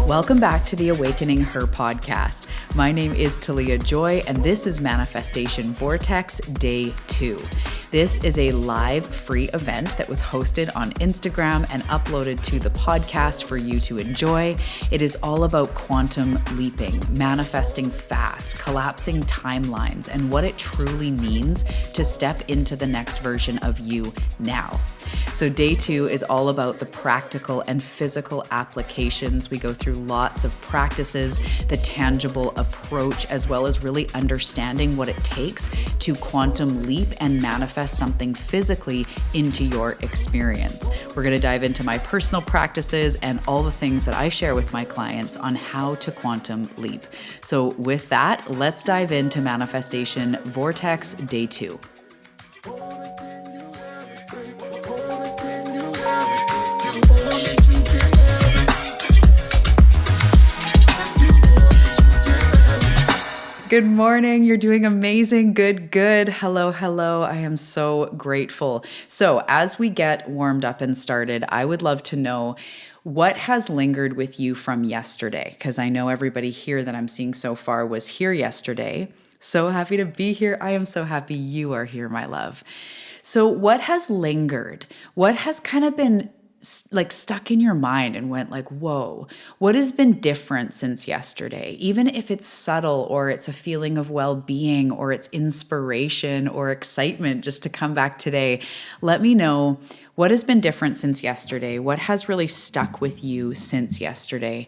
Welcome back to the Awakening Her podcast. My name is Talia Joy, and this is Manifestation Vortex Day 2. This is a live free event that was hosted on Instagram and uploaded to the podcast for you to enjoy. It is all about quantum leaping, manifesting fast, collapsing timelines, and what it truly means to step into the next version of you now. So day 2 is all about the practical and physical applications. We go through lots of practices, the tangible approach, as well as really understanding what it takes to quantum leap and manifest something physically into your experience. We're going to dive into my personal practices and all the things that I share with my clients on how to quantum leap. So with that, let's dive into Manifestation Vortex Day 2. Good morning. You're doing amazing. Good. Hello. I am so grateful. So as we get warmed up and started, I would love to know what has lingered with you from yesterday, because I know everybody here that I'm seeing so far was here yesterday. So happy to be here. I am so happy you are here, my love. So what has lingered? What has kind of been like stuck in your mind and went like, whoa, what has been different since yesterday? Even if it's subtle or it's a feeling of well-being or it's inspiration or excitement just to come back today, let me know what has been different since yesterday. What has really stuck with you since yesterday?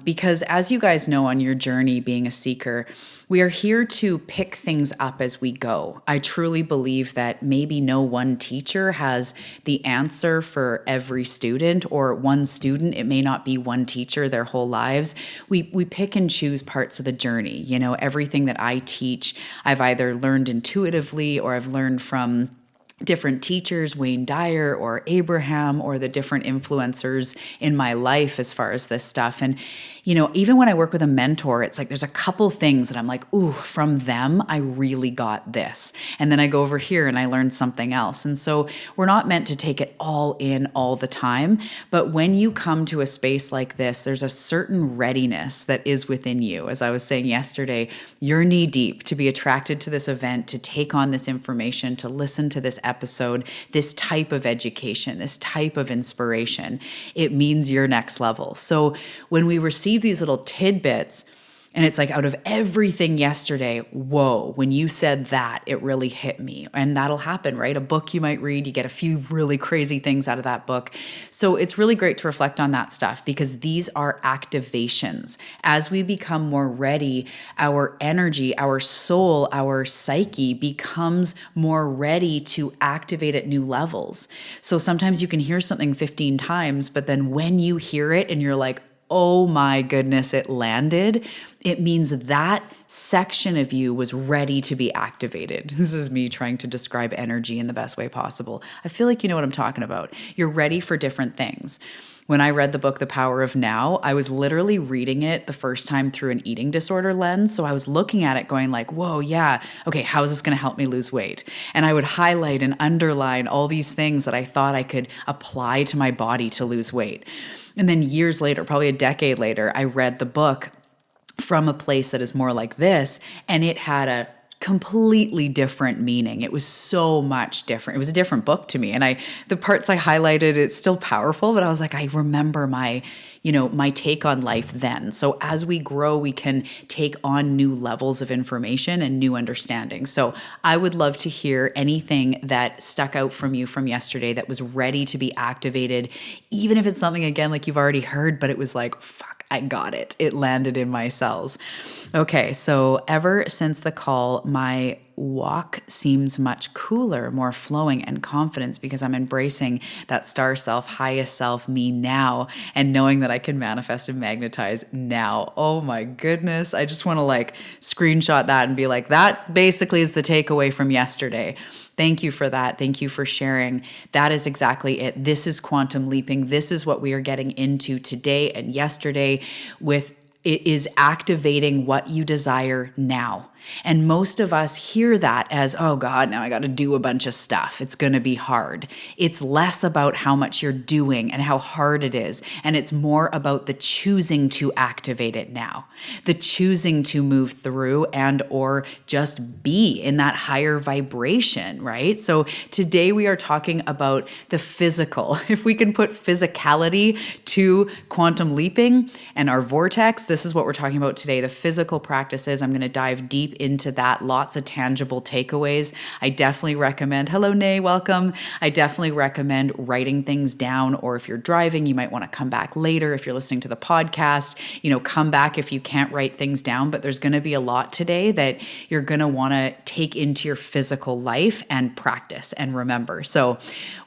Because as you guys know, on your journey being a seeker, we are here to pick things up as we go. I truly believe that maybe no one teacher has the answer for every student, or one student, it may not be one teacher their whole lives. We pick and choose parts of the journey. You know, everything that I teach, I've either learned intuitively or I've learned from different teachers, Wayne Dyer or Abraham, or the different influencers in my life as far as this stuff. And, you know, even when I work with a mentor, it's like there's a couple things that I'm like, ooh, from them, I really got this. And then I go over here and I learned something else. And so we're not meant to take it all in all the time. But when you come to a space like this, there's a certain readiness that is within you. As I was saying yesterday, you're knee deep to be attracted to this event, to take on this information, to listen to this episode, this type of education, this type of inspiration. It means you're next level. So when we receive these little tidbits, and it's like out of everything yesterday, whoa, when you said that, it really hit me. And that'll happen, right? A book you might read, you get a few really crazy things out of that book. So it's really great to reflect on that stuff, because these are activations. As we become more ready, our energy, our soul, our psyche becomes more ready to activate at new levels. So sometimes you can hear something 15 times, but then when you hear it and you're like, oh my goodness, it landed, it means that section of you was ready to be activated. This is me trying to describe energy in the best way possible. I feel like you know what I'm talking about. You're ready for different things. When I read the book, The Power of Now, I was literally reading it the first time through an eating disorder lens. So I was looking at it going like, whoa, yeah, okay, how is this going to help me lose weight? And I would highlight and underline all these things that I thought I could apply to my body to lose weight. And then years later, probably a decade later, I read the book from a place that is more like this, and it had a completely different meaning. It was so much different. It was a different book to me. And the parts I highlighted, it's still powerful, but I was like, I remember my take on life then. So as we grow, we can take on new levels of information and new understanding. So I would love to hear anything that stuck out from you from yesterday that was ready to be activated, even if it's something, again, like you've already heard, but it was like, fuck, I got it. It landed in my cells. Okay, so ever since the call, my walk seems much cooler, more flowing, and confidence, because I'm embracing that star self, highest self, me now, and knowing that I can manifest and magnetize now. Oh my goodness. I just want to like screenshot that and be like, that basically is the takeaway from yesterday. Thank you for that. Thank you for sharing. That is exactly it. This is quantum leaping. This is what we are getting into today and yesterday with. It is activating what you desire now. And most of us hear that as, oh God, now I got to do a bunch of stuff. It's going to be hard. It's less about how much you're doing and how hard it is. And it's more about the choosing to activate it now, the choosing to move through and or just be in that higher vibration, right? So today we are talking about the physical. If we can put physicality to quantum leaping and our vortex, this is what we're talking about today, the physical practices. I'm going to dive deep into that. Lots of tangible takeaways. I definitely recommend, hello, Nay, welcome. I definitely recommend writing things down, or if you're driving, you might want to come back later. If you're listening to the podcast, come back if you can't write things down, but there's going to be a lot today that you're going to want to take into your physical life and practice and remember. So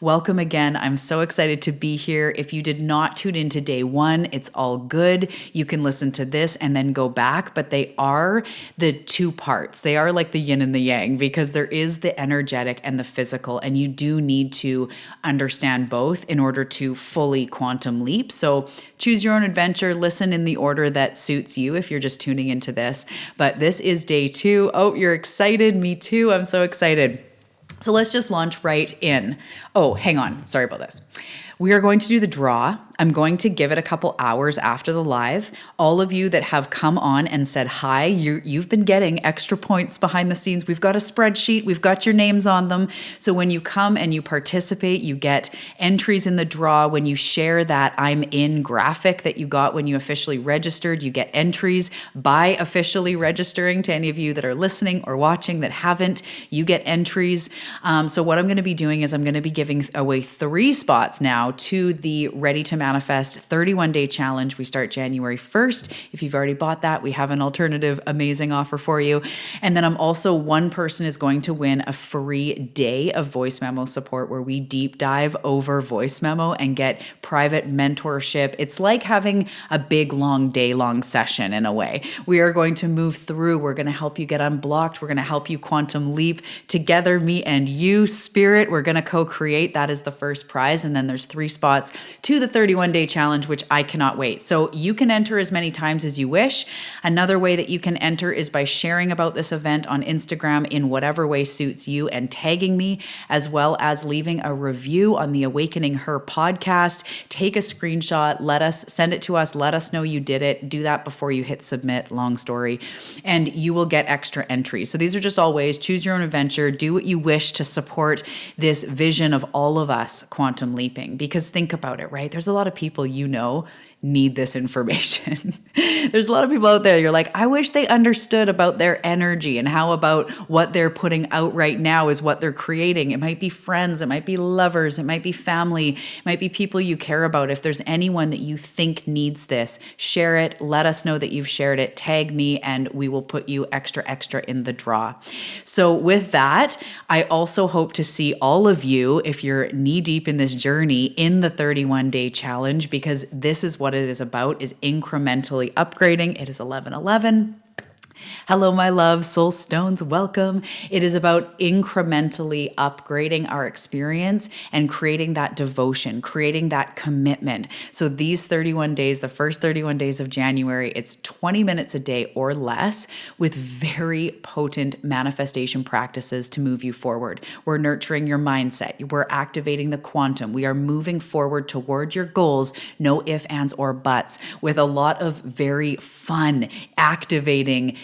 welcome again. I'm so excited to be here. If you did not tune into day one, it's all good. You can listen to this and then go back, but they are the two parts. They are like the yin and the yang, because there is the energetic and the physical, and you do need to understand both in order to fully quantum leap. So choose your own adventure. Listen in the order that suits you if you're just tuning into this. But this is day 2. Oh, you're excited? Me too. I'm so excited. So let's just launch right in. Oh, hang on. Sorry about this. We are going to do the draw. I'm going to give it a couple hours after the live. All of you that have come on and said hi, you've been getting extra points behind the scenes. We've got a spreadsheet. We've got your names on them. So when you come and you participate, you get entries in the draw. When you share that I'm in graphic that you got when you officially registered, you get entries by officially registering. To any of you that are listening or watching that haven't, you get entries. So what I'm going to be doing is I'm going to be giving away 3 spots now to the Ready to Manifest 31-day challenge. We start January 1st. If you've already bought that, we have an alternative amazing offer for you. And then one person is going to win a free day of voice memo support, where we deep dive over voice memo and get private mentorship. It's like having a big, long, day-long session in a way. We are going to move through. We're going to help you get unblocked. We're going to help you quantum leap together, me and you, spirit. We're going to co-create. That is the first prize. And then there's 3 spots to the 31-day challenge, which I cannot wait. So you can enter as many times as you wish. Another way that you can enter is by sharing about this event on Instagram in whatever way suits you and tagging me, as well as leaving a review on the Awakening Her podcast. Take a screenshot, send it to us, let us know you did it. Do that before you hit submit, long story, and you will get extra entries. So these are just all ways. Choose your own adventure. Do what you wish to support this vision of all of us quantum leaping. Because think about it, right? There's a lot of people need this information. There's a lot of people out there, you're like, I wish they understood about their energy and how about what they're putting out right now is what they're creating. It might be friends, it might be lovers, it might be family, it might be people you care about. If there's anyone that you think needs this, share it. Let us know that you've shared it. Tag me and we will put you extra in the draw. So with that, I also hope to see all of you, if you're knee deep in this journey, in the 31-day challenge, because this is what it is about, is incrementally upgrading. It is 11:11. Hello, my love, soul stones, welcome. It is about incrementally upgrading our experience and creating that devotion, creating that commitment. So these 31 days, the first 31 days of January, it's 20 minutes a day or less with very potent manifestation practices to move you forward. We're nurturing your mindset. We're activating the quantum. We are moving forward toward your goals, no ifs, ands, or buts, with a lot of very fun, activating,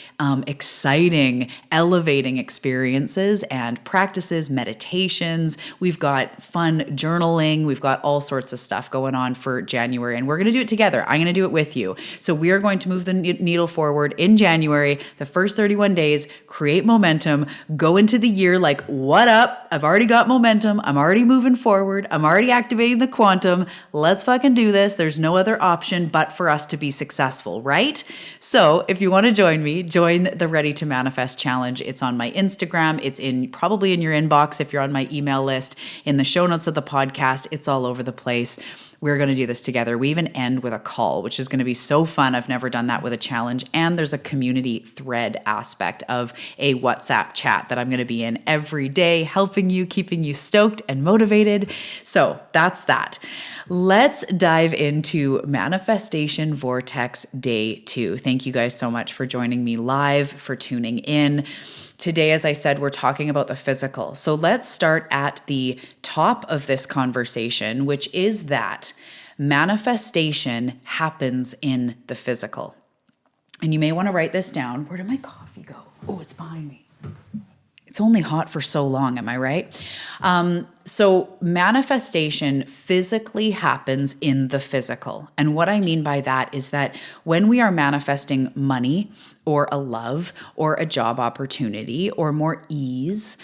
exciting, elevating experiences and practices, meditations. We've got fun journaling. We've got all sorts of stuff going on for January, and we're going to do it together. I'm going to do it with you. So we are going to move the needle forward in January, the first 31 days, create momentum, go into the year like, what up? I've already got momentum. I'm already moving forward. I'm already activating the quantum. Let's fucking do this. There's no other option but for us to be successful, right? So if you want to join me, join the Ready to Manifest Challenge. It's on my Instagram. It's probably in your inbox if you're on my email list, in the show notes of the podcast. It's all over the place. we're going to do this together. We even end with a call, which is going to be so fun. I've never done that with a challenge. And there's a community thread aspect of a WhatsApp chat that I'm going to be in every day, helping you, keeping you stoked and motivated. So that's that. Let's dive into Manifestation Vortex Day 2. Thank you guys so much for joining me live, for tuning in. Today, as I said, we're talking about the physical. So let's start at the top of this conversation, which is that manifestation happens in the physical. And you may want to write this down. Where did my coffee go? Oh, it's behind me. It's only hot for so long, am I right? So manifestation physically happens in the physical. And what I mean by that is that when we are manifesting money or a love or a job opportunity or more ease,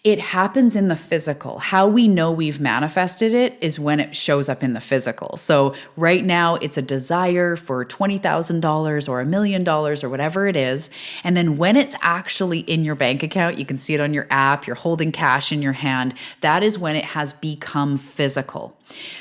it happens in the physical. How we know we've manifested it is when it shows up in the physical. So right now it's a desire for $20,000 or $1 million or whatever it is. And then when it's actually in your bank account, you can see it on your app, you're holding cash in your hand. That is when it has become physical.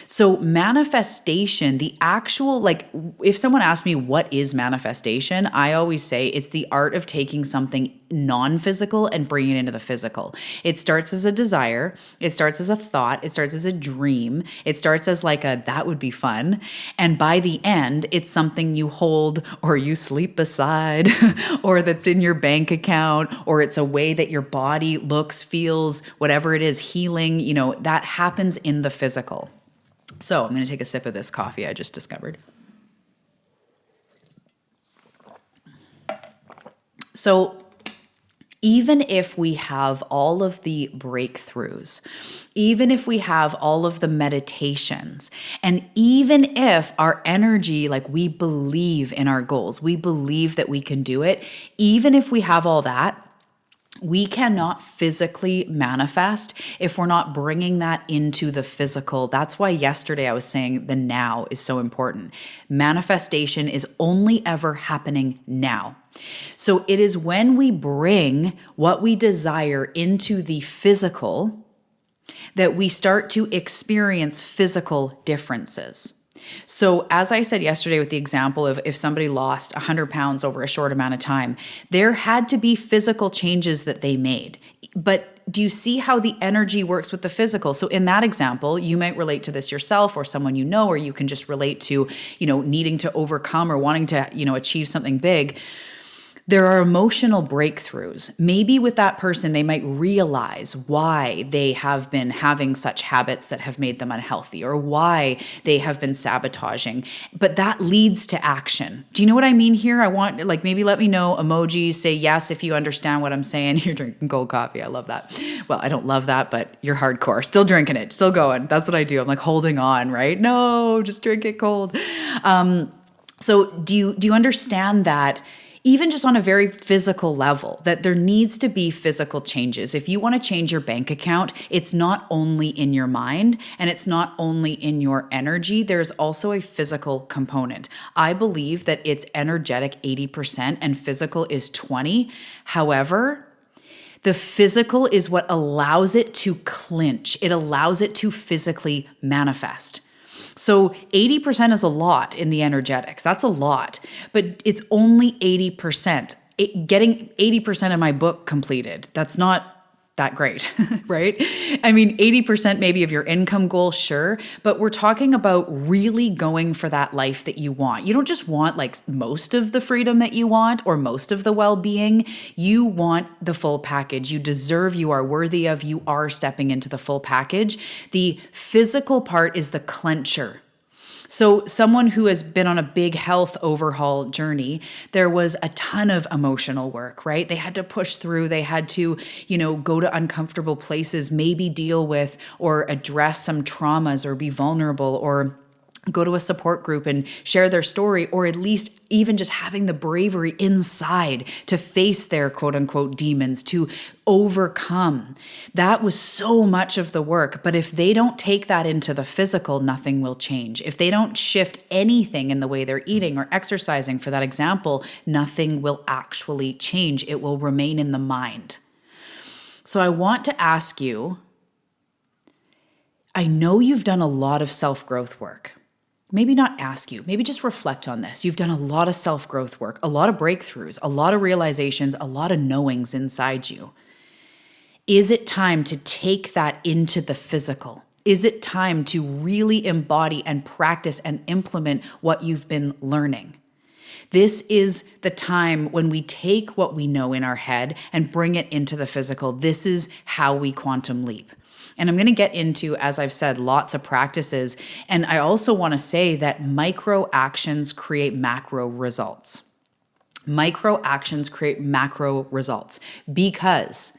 So manifestation, the actual, like if someone asks me what is manifestation, I always say it's the art of taking something non-physical and bringing it into the physical. It starts as a desire. It starts as a thought. It starts as a dream. It starts as like a, that would be fun. And by the end, it's something you hold or you sleep beside or that's in your bank account, or it's a way that your body looks, feels, whatever it is, healing, that happens in the physical. So I'm going to take a sip of this coffee I just discovered. So even if we have all of the breakthroughs, even if we have all of the meditations, and even if our energy, like we believe in our goals, we believe that we can do it, even if we have all that, we cannot physically manifest if we're not bringing that into the physical. That's why yesterday I was saying the now is so important. Manifestation is only ever happening now. So it is when we bring what we desire into the physical that we start to experience physical differences. So as I said yesterday with the example of if somebody lost 100 pounds over a short amount of time, there had to be physical changes that they made. But do you see how the energy works with the physical? So in that example, you might relate to this yourself or someone you know, or you can just relate to, needing to overcome or wanting to, achieve something big. There are emotional breakthroughs. Maybe with that person, they might realize why they have been having such habits that have made them unhealthy or why they have been sabotaging. But that leads to action. Do you know what I mean here? I want, maybe let me know, emojis, say yes if you understand what I'm saying. You're drinking cold coffee. I love that. Well, I don't love that, but you're hardcore. Still drinking it, still going. That's what I do. I'm like holding on, right? No, just drink it cold. So do you understand that? Even just on a very physical level, that there needs to be physical changes. If you want to change your bank account, it's not only in your mind and it's not only in your energy, there's also a physical component. I believe that it's energetic 80% and physical is 20. However, the physical is what allows it to clinch. It allows it to physically manifest. So 80% is a lot in the energetics. That's a lot, but it's only 80%. Getting 80% of my book completed, that's not that great, right? I mean, 80% maybe of your income goal, sure, but we're talking about really going for that life that you want. You don't just want most of the freedom that you want or most of the well-being. You want the full package. You deserve, you are worthy of, you are stepping into the full package. The physical part is the clencher. So someone who has been on a big health overhaul journey, there was a ton of emotional work, right? They had to push through. They had to, go to uncomfortable places, maybe deal with or address some traumas or be vulnerable or go to a support group and share their story, or at least even just having the bravery inside to face their quote unquote demons, to overcome. That was so much of the work. But if they don't take that into the physical, nothing will change. If they don't shift anything in the way they're eating or exercising, for that example, nothing will actually change. It will remain in the mind. So I want to ask you, I know you've done a lot of self-growth work. maybe not ask you, maybe just reflect on this. You've done a lot of self-growth work, a lot of breakthroughs, a lot of realizations, a lot of knowings inside you. Is it time to take that into the physical? Is it time to really embody and practice and implement what you've been learning? This is the time when we take what we know in our head and bring it into the physical. This is how we quantum leap. And I'm going to get into, as I've said, lots of practices. And I also want to say that micro actions create macro results. Micro actions create macro results because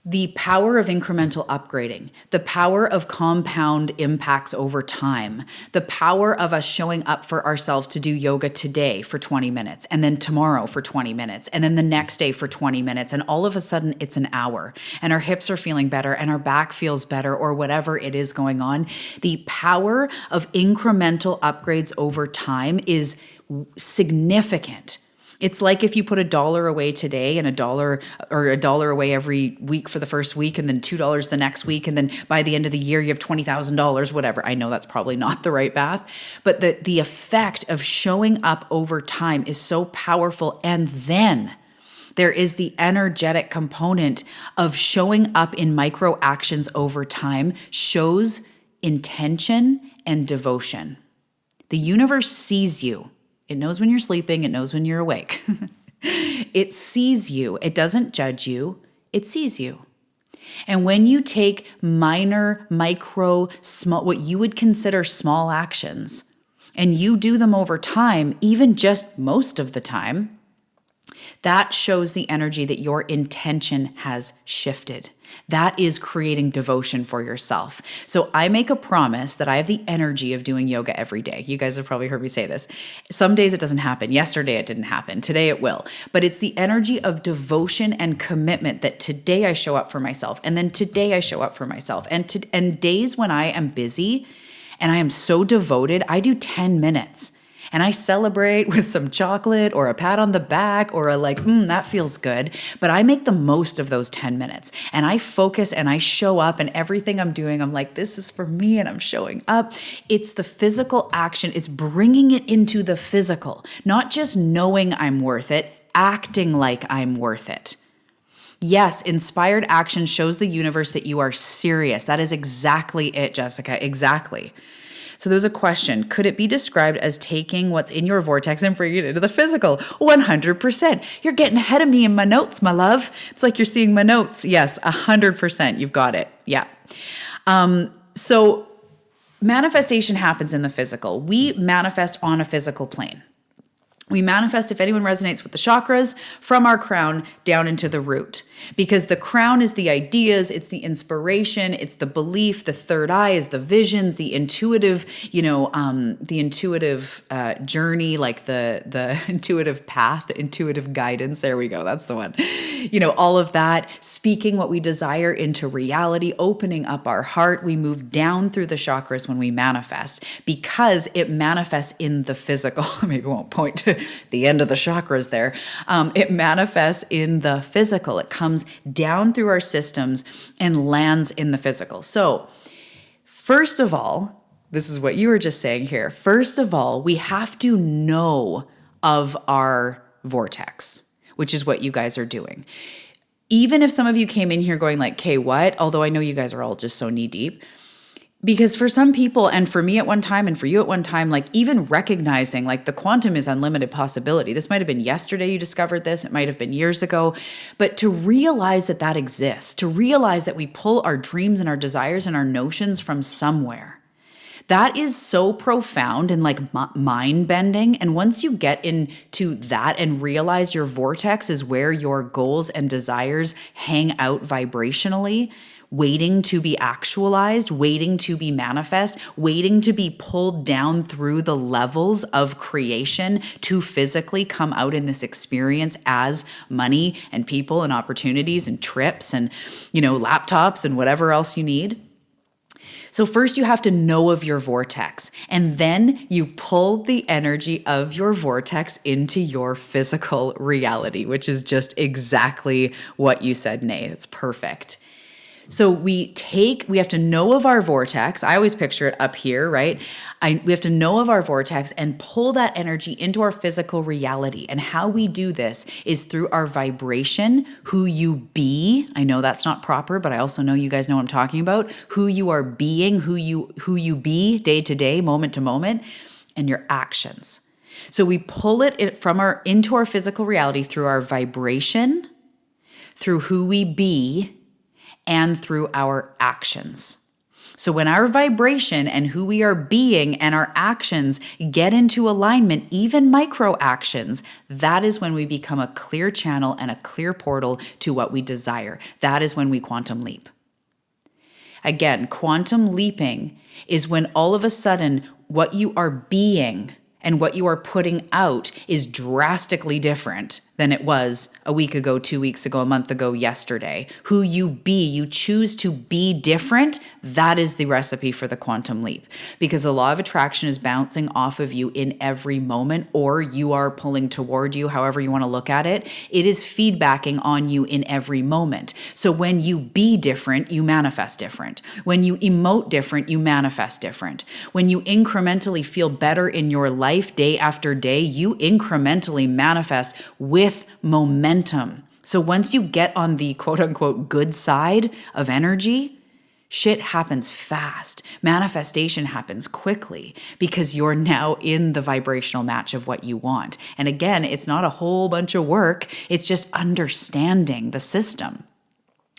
the power of incremental upgrading, the power of compound impacts over time, the power of us showing up for ourselves to do yoga today for 20 minutes, and then tomorrow for 20 minutes, and then the next day for 20 minutes, and all of a sudden it's an hour, and our hips are feeling better, and our back feels better, or whatever it is going on. The power of incremental upgrades over time is significant. It's like if you put $1 away today and $1 away every week for the first week and then $2 the next week. And then by the end of the year, you have $20,000, whatever. I know that's probably not the right math, but the effect of showing up over time is so powerful. And then there is the energetic component of showing up in micro actions over time shows intention and devotion. The universe sees you. It knows when you're sleeping. It knows when you're awake. It sees you. It doesn't judge you. It sees you. And when you take minor, micro, small, what you would consider small actions, and you do them over time, even just most of the time, that shows the energy that your intention has shifted. That is creating devotion for yourself. So I make a promise that I have the energy of doing yoga every day. You guys have probably heard me say this. Some days it doesn't happen. Yesterday it didn't happen. Today it will. But it's the energy of devotion and commitment that today I show up for myself. And then today I show up for myself. And days when I am busy and I am so devoted, I do 10 minutes. And I celebrate with some chocolate or a pat on the back or a that feels good. But I make the most of those 10 minutes and I focus and I show up and everything I'm doing, I'm like, this is for me and I'm showing up. It's the physical action. It's bringing it into the physical, not just knowing I'm worth it, acting like I'm worth it. Yes, inspired action shows the universe that you are serious. That is exactly it, Jessica. Exactly. So there's a question. Could it be described as taking what's in your vortex and bringing it into the physical? 100%. You're getting ahead of me in my notes, my love. It's like you're seeing my notes. Yes, 100%. You've got it. Yeah. So manifestation happens in the physical. We manifest on a physical plane. We manifest, if anyone resonates with the chakras, from our crown down into the root. Because the crown is the ideas, it's the inspiration, it's the belief. The third eye is the visions, the intuitive, journey, like the intuitive path, the intuitive guidance. There we go. That's the one. All of that, speaking what we desire into reality, opening up our heart. We move down through the chakras when we manifest because it manifests in the physical. Maybe I won't point to the end of the chakras there. It manifests in the physical. It comes down through our systems and lands in the physical. So first of all, this is what you were just saying here. First of all, we have to know of our vortex, which is what you guys are doing. Even if some of you came in here going like, okay, what? Although I know you guys are all just so knee deep. Because for some people, and for me at one time, and for you at one time, even recognizing the quantum is unlimited possibility. This might have been yesterday you discovered this. It might have been years ago. But to realize that that exists, to realize that we pull our dreams and our desires and our notions from somewhere, that is so profound and mind-bending. And once you get into that and realize your vortex is where your goals and desires hang out vibrationally, waiting to be actualized, waiting to be manifest, waiting to be pulled down through the levels of creation to physically come out in this experience as money and people and opportunities and trips and, laptops and whatever else you need. So first you have to know of your vortex, and then you pull the energy of your vortex into your physical reality, which is just exactly what you said, Nay. It's perfect. So we have to know of our vortex. I always picture it up here, right? We have to know of our vortex and pull that energy into our physical reality. And how we do this is through our vibration, who you be. I know that's not proper, but I also know you guys know what I'm talking about. Who you are being, who you be day to day, moment to moment, and your actions. So we pull it into our physical reality through our vibration, through who we be, and through our actions. So when our vibration and who we are being and our actions get into alignment, even micro actions, that is when we become a clear channel and a clear portal to what we desire. That is when we quantum leap. Again, quantum leaping is when all of a sudden what you are being and what you are putting out is drastically different than it was a week ago, 2 weeks ago, a month ago, yesterday. Who you be, you choose to be different. That is the recipe for the quantum leap, because the law of attraction is bouncing off of you in every moment, or you are pulling toward you, however you want to look at it. It is feedbacking on you in every moment. So when you be different, you manifest different. When you emote different, you manifest different. When you incrementally feel better in your life day after day, you incrementally manifest with momentum. So once you get on the quote unquote good side of energy, shit happens fast. Manifestation happens quickly because you're now in the vibrational match of what you want. And again, it's not a whole bunch of work. It's just understanding the system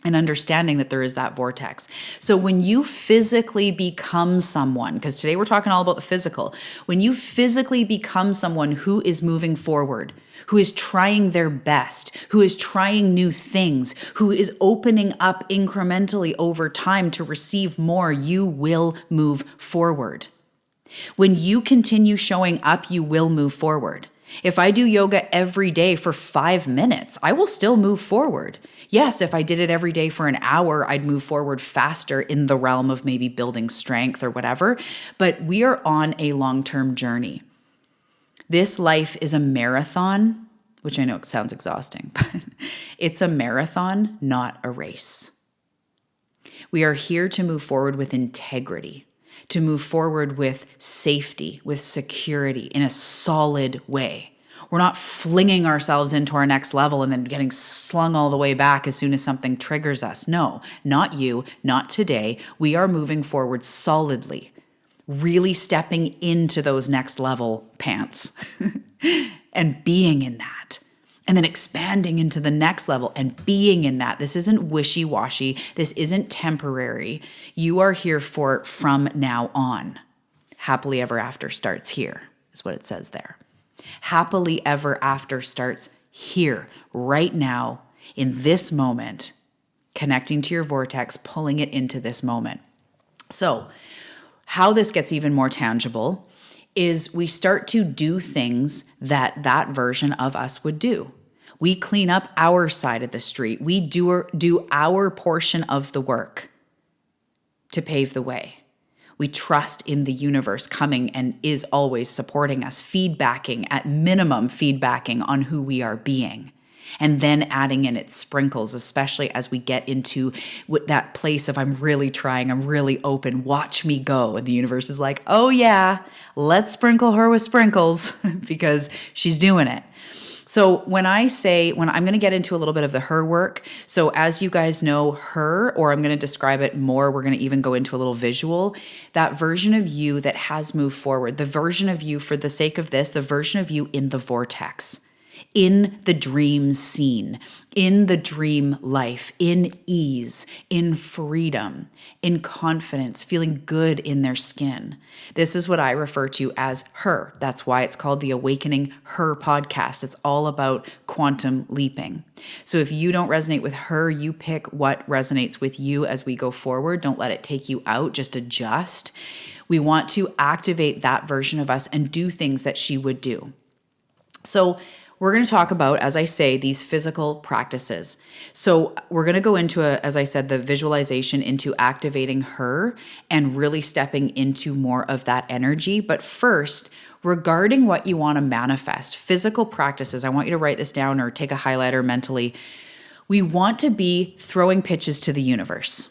and understanding that there is that vortex. So when you physically become someone, because today we're talking all about the physical, when you physically become someone who is moving forward, who is trying their best, who is trying new things, who is opening up incrementally over time to receive more, you will move forward. When you continue showing up, you will move forward. If I do yoga every day for 5 minutes, I will still move forward. Yes, if I did it every day for an hour, I'd move forward faster in the realm of maybe building strength or whatever. But we are on a long-term journey. This life is a marathon, which I know sounds exhausting, but it's a marathon, not a race. We are here to move forward with integrity, to move forward with safety, with security, in a solid way. We're not flinging ourselves into our next level and then getting slung all the way back as soon as something triggers us. No, not you, not today. We are moving forward solidly, really stepping into those next level pants and being in that. And then expanding into the next level and being in that. This isn't wishy-washy. This isn't temporary. You are here for from now on. Happily ever after starts here, is what it says there. Happily ever after starts here, right now, in this moment, connecting to your vortex, pulling it into this moment. So, how this gets even more tangible is we start to do things that version of us would do. We clean up our side of the street. We do our portion of the work to pave the way. We trust in the universe coming and is always supporting us, feedbacking, at minimum feedbacking on who we are being. And then adding in its sprinkles, especially as we get into that place of I'm really trying, I'm really open, watch me go. And the universe is like, oh yeah, let's sprinkle her with sprinkles because she's doing it. So when I'm going to get into a little bit of the her work. So as you guys know, her, or I'm going to describe it more, we're going to even go into a little visual, that version of you that has moved forward, the version of you, for the sake of this, the version of you in the vortex, in the dream scene, in the dream life, in ease, in freedom, in confidence, feeling good in their skin. This is what I refer to as her. That's why it's called the Awakening Her podcast. It's all about quantum leaping. So if you don't resonate with her, you pick what resonates with you as we go forward. Don't let it take you out, just adjust. We want to activate that version of us and do things that she would do. So we're going to talk about, as I say, these physical practices. So we're going to go into, as I said, the visualization into activating her and really stepping into more of that energy. But first, regarding what you want to manifest, physical practices, I want you to write this down or take a highlighter mentally. We want to be throwing pitches to the universe.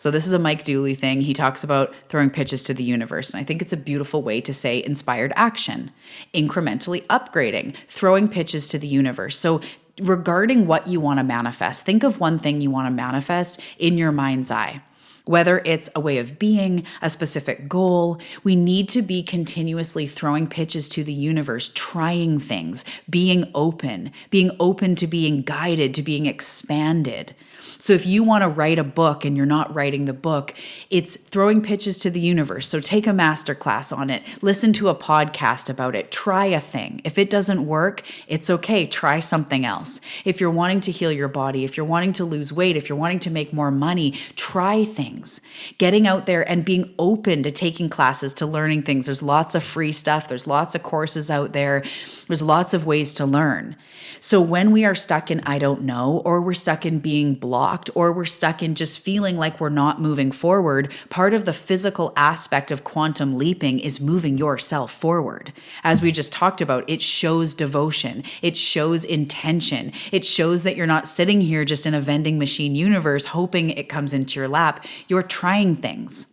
So this is a Mike Dooley thing. He talks about throwing pitches to the universe. And I think it's a beautiful way to say inspired action, incrementally upgrading, throwing pitches to the universe. So regarding what you want to manifest, think of one thing you want to manifest in your mind's eye. Whether it's a way of being, a specific goal, we need to be continuously throwing pitches to the universe, trying things, being open to being guided, to being expanded. So if you want to write a book and you're not writing the book, it's throwing pitches to the universe. So take a masterclass on it, listen to a podcast about it, try a thing. If it doesn't work, it's okay. Try something else. If you're wanting to heal your body, if you're wanting to lose weight, if you're wanting to make more money, try things. Getting out there and being open to taking classes, to learning things. There's lots of free stuff. There's lots of courses out there. There's lots of ways to learn. So when we are stuck in I don't know, or we're stuck in being blocked, or we're stuck in just feeling like we're not moving forward, part of the physical aspect of quantum leaping is moving yourself forward. As we just talked about, it shows devotion. It shows intention. It shows that you're not sitting here just in a vending machine universe hoping it comes into your lap. You're trying things.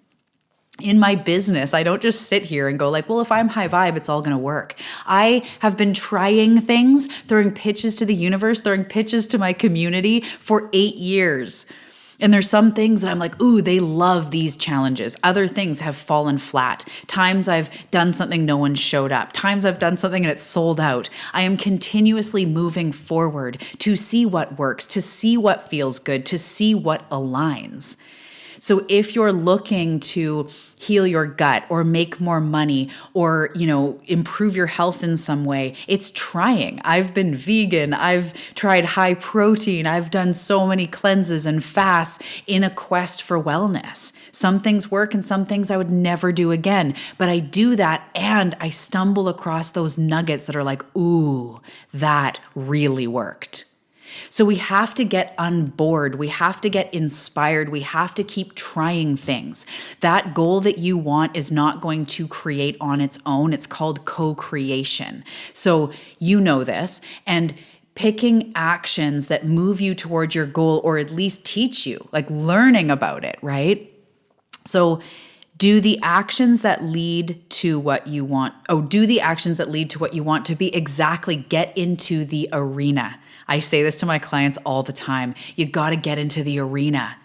In my business, I don't just sit here and go like, well, if I'm high vibe, it's all going to work. I have been trying things, throwing pitches to the universe, throwing pitches to my community for 8 years. And there's some things that I'm like, ooh, they love these challenges. Other things have fallen flat. Times I've done something, no one showed up. Times I've done something and it's sold out. I am continuously moving forward to see what works, to see what feels good, to see what aligns. So if you're looking to heal your gut or make more money or, improve your health in some way, it's trying. I've been vegan. I've tried high protein. I've done so many cleanses and fasts in a quest for wellness. Some things work and some things I would never do again. But I do that and I stumble across those nuggets that are like, ooh, that really worked. So we have to get on board. We have to get inspired. We have to keep trying things. That goal that you want is not going to create on its own. It's called co-creation. So you know this, and picking actions that move you towards your goal or at least teach you, like learning about it, right? So do the actions that lead to what you want. Do the actions that lead to what you want to be exactly get into the arena. I say this to my clients all the time. You got to get into the arena.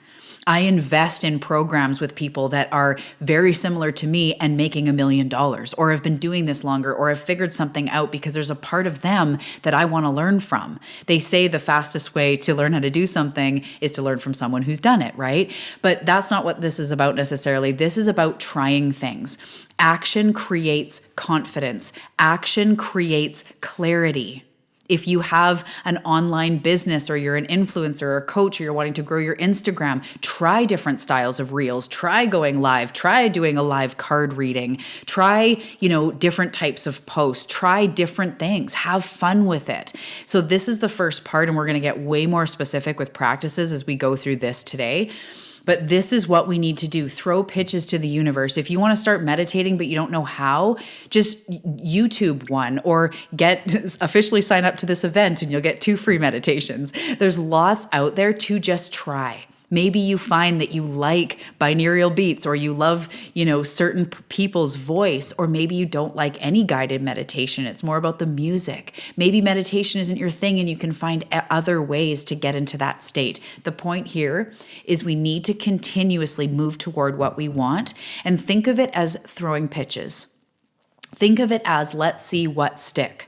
I invest in programs with people that are very similar to me and making $1 million, or have been doing this longer, or have figured something out because there's a part of them that I want to learn from. They say the fastest way to learn how to do something is to learn from someone who's done it, right? But that's not what this is about necessarily. This is about trying things. Action creates confidence. Action creates clarity. If you have an online business or you're an influencer or a coach or you're wanting to grow your Instagram, try different styles of reels, try going live, try doing a live card reading, try, different types of posts, try different things, have fun with it. So this is the first part, and we're going to get way more specific with practices as we go through this today. But this is what we need to do. Throw pitches to the universe. If you want to start meditating, but you don't know how, just YouTube one or officially sign up to this event and you'll get 2 free meditations. There's lots out there to just try. Maybe you find that you like binaural beats, or you love, certain people's voice, or maybe you don't like any guided meditation. It's more about the music. Maybe meditation isn't your thing and you can find other ways to get into that state. The point here is we need to continuously move toward what we want, and think of it as throwing pitches. Think of it as, let's see what sticks.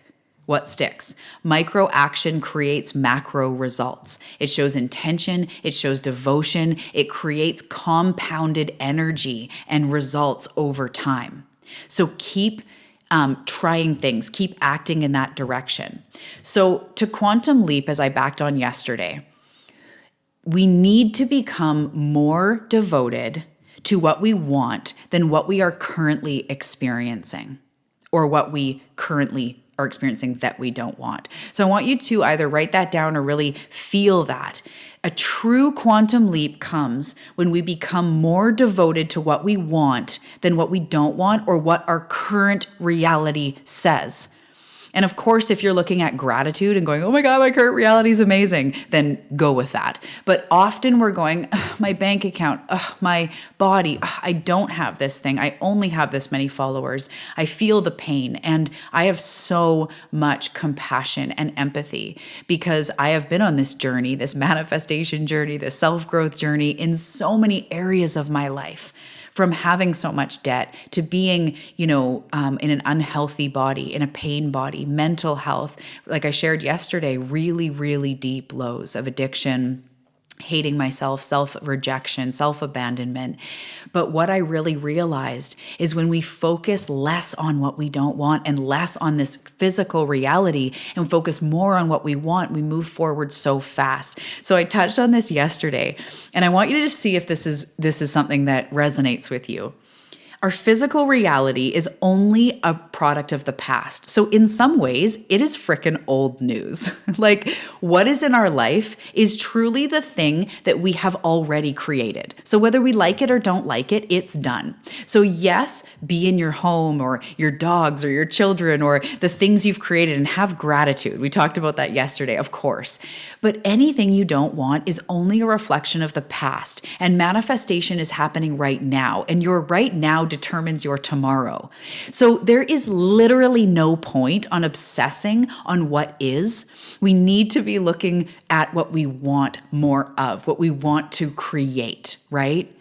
Micro action creates macro results. It shows intention. It shows devotion. It creates compounded energy and results over time. So keep trying things. Keep acting in that direction. So to quantum leap, as I backed on yesterday, we need to become more devoted to what we want than what we are currently experiencing, or what we currently are experiencing that we don't want. So I want you to either write that down or really feel that. A true quantum leap comes when we become more devoted to what we want than what we don't want, or what our current reality says. And of course, if you're looking at gratitude and going, oh my God, my current reality is amazing, then go with that. But often we're going, my bank account, my body, I don't have this thing. I only have this many followers. I feel the pain. And I have so much compassion and empathy because I have been on this journey, this manifestation journey, this self-growth journey in so many areas of my life. From having so much debt to being, in an unhealthy body, in a pain body, mental health, like I shared yesterday, really, really deep lows of addiction, hating myself, self-rejection, self-abandonment. But what I really realized is when we focus less on what we don't want and less on this physical reality and focus more on what we want, we move forward so fast. So I touched on this yesterday, and I want you to just see if this is something that resonates with you. Our physical reality is only a product of the past. So in some ways, it is frickin' old news. Like what is in our life is truly the thing that we have already created. So whether we like it or don't like it, it's done. So yes, be in your home or your dogs or your children or the things you've created and have gratitude. We talked about that yesterday, of course. But anything you don't want is only a reflection of the past. And manifestation is happening right now. And your right now determines your tomorrow. So there is literally no point on obsessing on what is. We need to be looking at what we want more of, what we want to create, right?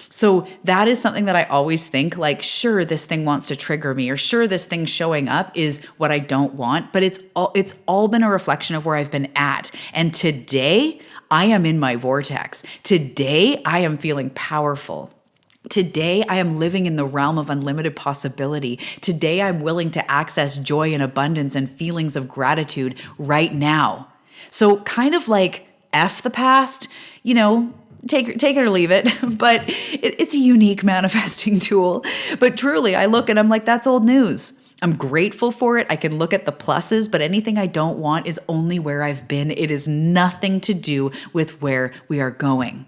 So that is something that I always think like, sure, this thing wants to trigger me, or sure, this thing showing up is what I don't want, but it's all been a reflection of where I've been at. And today I am in my vortex. Today I am feeling powerful. Today, I am living in the realm of unlimited possibility. Today, I'm willing to access joy and abundance and feelings of gratitude right now. So kind of like F the past, take it or leave it, but it's a unique manifesting tool. But truly, I look and I'm like, that's old news. I'm grateful for it. I can look at the pluses, but anything I don't want is only where I've been. It is nothing to do with where we are going.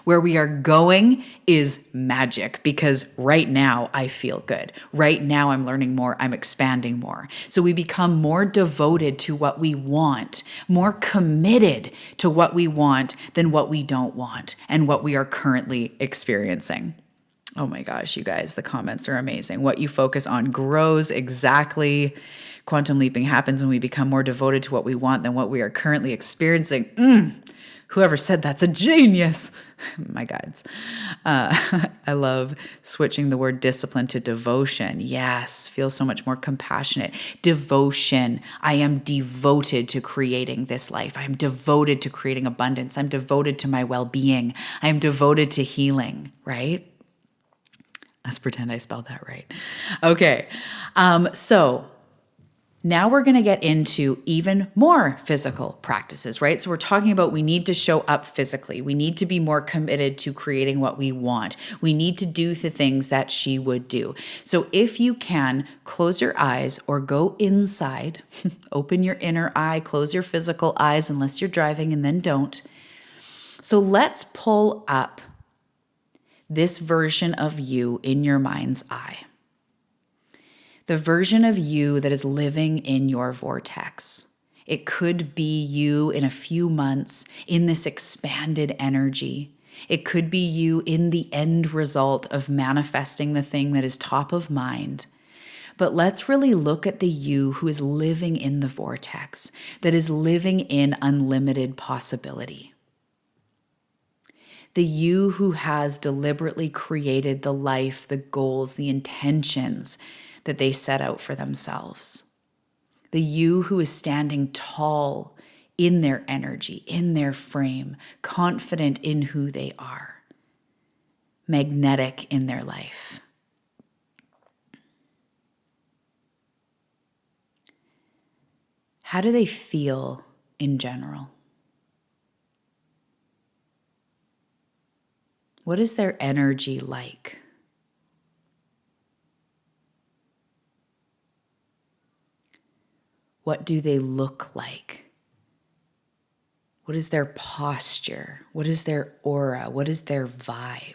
Where we are going is magic because right now I feel good. Right now I'm learning more. I'm expanding more. So we become more devoted to what we want, more committed to what we want than what we don't want and what we are currently experiencing. Oh my gosh, you guys, the comments are amazing. What you focus on grows. Exactly. Quantum leaping happens when we become more devoted to what we want than what we are currently experiencing. Whoever said that's a genius. My guides. I love switching the word discipline to devotion. Yes, feel so much more compassionate. Devotion. I am devoted to creating this life. I am devoted to creating abundance. I'm devoted to my well-being. I am devoted to healing, right? Let's pretend I spelled that right. Okay. So now we're going to get into even more physical practices, right? So we're talking about we need to show up physically. We need to be more committed to creating what we want. We need to do the things that she would do. So if you can, close your eyes or go inside, open your inner eye, close your physical eyes unless you're driving, and then don't. So let's pull up this version of you in your mind's eye. The version of you that is living in your vortex. It could be you in a few months in this expanded energy. It could be you in the end result of manifesting the thing that is top of mind. But let's really look at the you who is living in the vortex, that is living in unlimited possibility. The you who has deliberately created the life, the goals, the intentions that they set out for themselves. The you who is standing tall in their energy, in their frame, confident in who they are, magnetic in their life. How do they feel in general? What is their energy like? What do they look like? What is their posture? What is their aura? What is their vibe?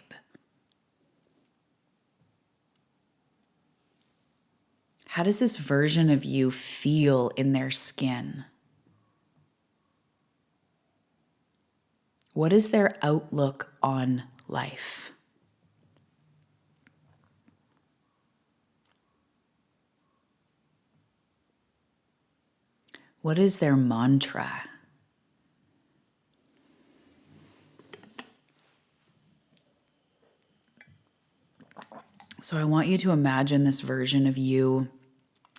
How does this version of you feel in their skin? What is their outlook on life? What is their mantra? So I want you to imagine this version of you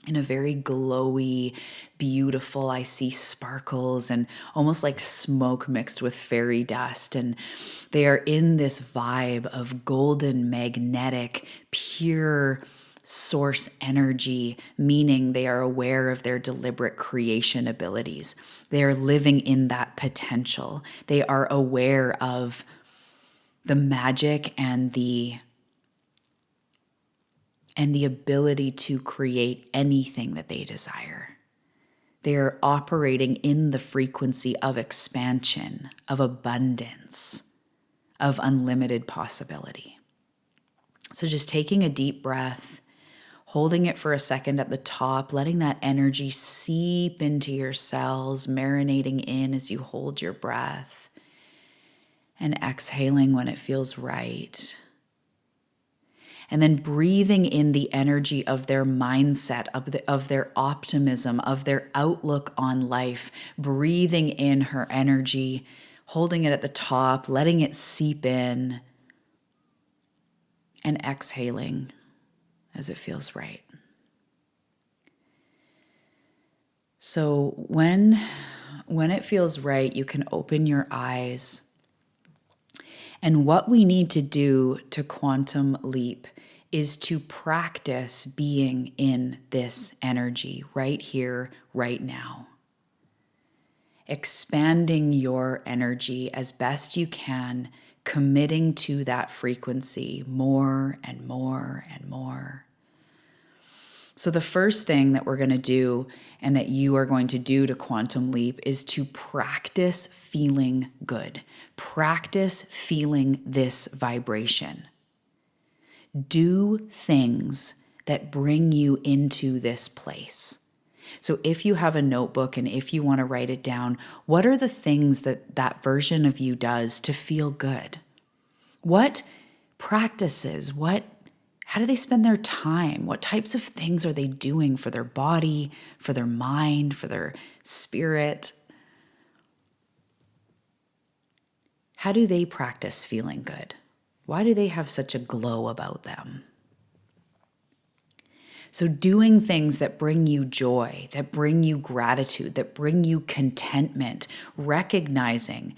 in a very glowy, beautiful, I see sparkles and almost like smoke mixed with fairy dust. And they are in this vibe of golden, magnetic, pure source energy, meaning they are aware of their deliberate creation abilities. They are living in that potential. They are aware of the magic and the ability to create anything that they desire. They are operating in the frequency of expansion, of abundance, of unlimited possibility. So just taking a deep breath, holding it for a second at the top, letting that energy seep into your cells, marinating in as you hold your breath, and exhaling when it feels right. And then breathing in the energy of their mindset, of their optimism, of their outlook on life, breathing in her energy, holding it at the top, letting it seep in, and exhaling as it feels right. So when it feels right, you can open your eyes. And what we need to do to quantum leap is to practice being in this energy right here, right now. Expanding your energy as best you can, committing to that frequency more and more and more. So the first thing that we're going to do and that you are going to do to quantum leap is to practice feeling good. Practice feeling this vibration. Do things that bring you into this place. So if you have a notebook and if you want to write it down, what are the things that version of you does to feel good? What practices, how do they spend their time? What types of things are they doing for their body, for their mind, for their spirit? How do they practice feeling good? Why do they have such a glow about them? So doing things that bring you joy, that bring you gratitude, that bring you contentment, recognizing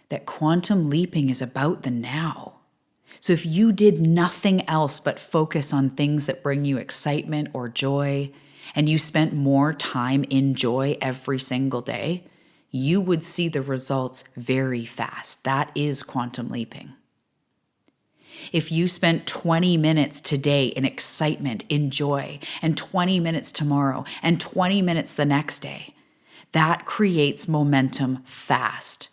that quantum leaping is about the now. So if you did nothing else but focus on things that bring you excitement or joy, and you spent more time in joy every single day, you would see the results very fast. That is quantum leaping. If you spent 20 minutes today in excitement, in joy, and 20 minutes tomorrow, and 20 minutes the next day, that creates momentum fast.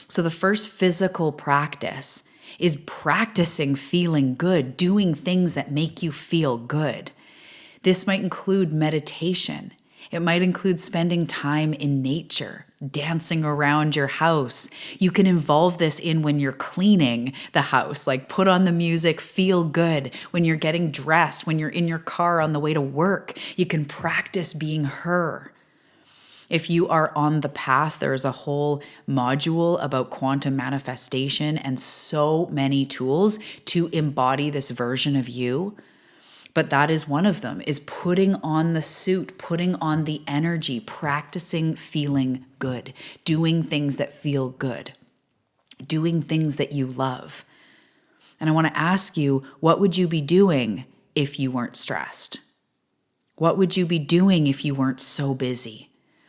So the first physical practice is practicing feeling good, doing things that make you feel good. This might include meditation. It might include spending time in nature, dancing around your house. You can involve this in when you're cleaning the house, like put on the music, feel good. When you're getting dressed, when you're in your car on the way to work, you can practice being her. If you are on the path, there's a whole module about quantum manifestation and so many tools to embody this version of you. But that is one of them, is putting on the suit, putting on the energy, practicing feeling good, doing things that feel good, doing things that you love. And I want to ask you, what would you be doing if you weren't stressed? What would you be doing if you weren't so busy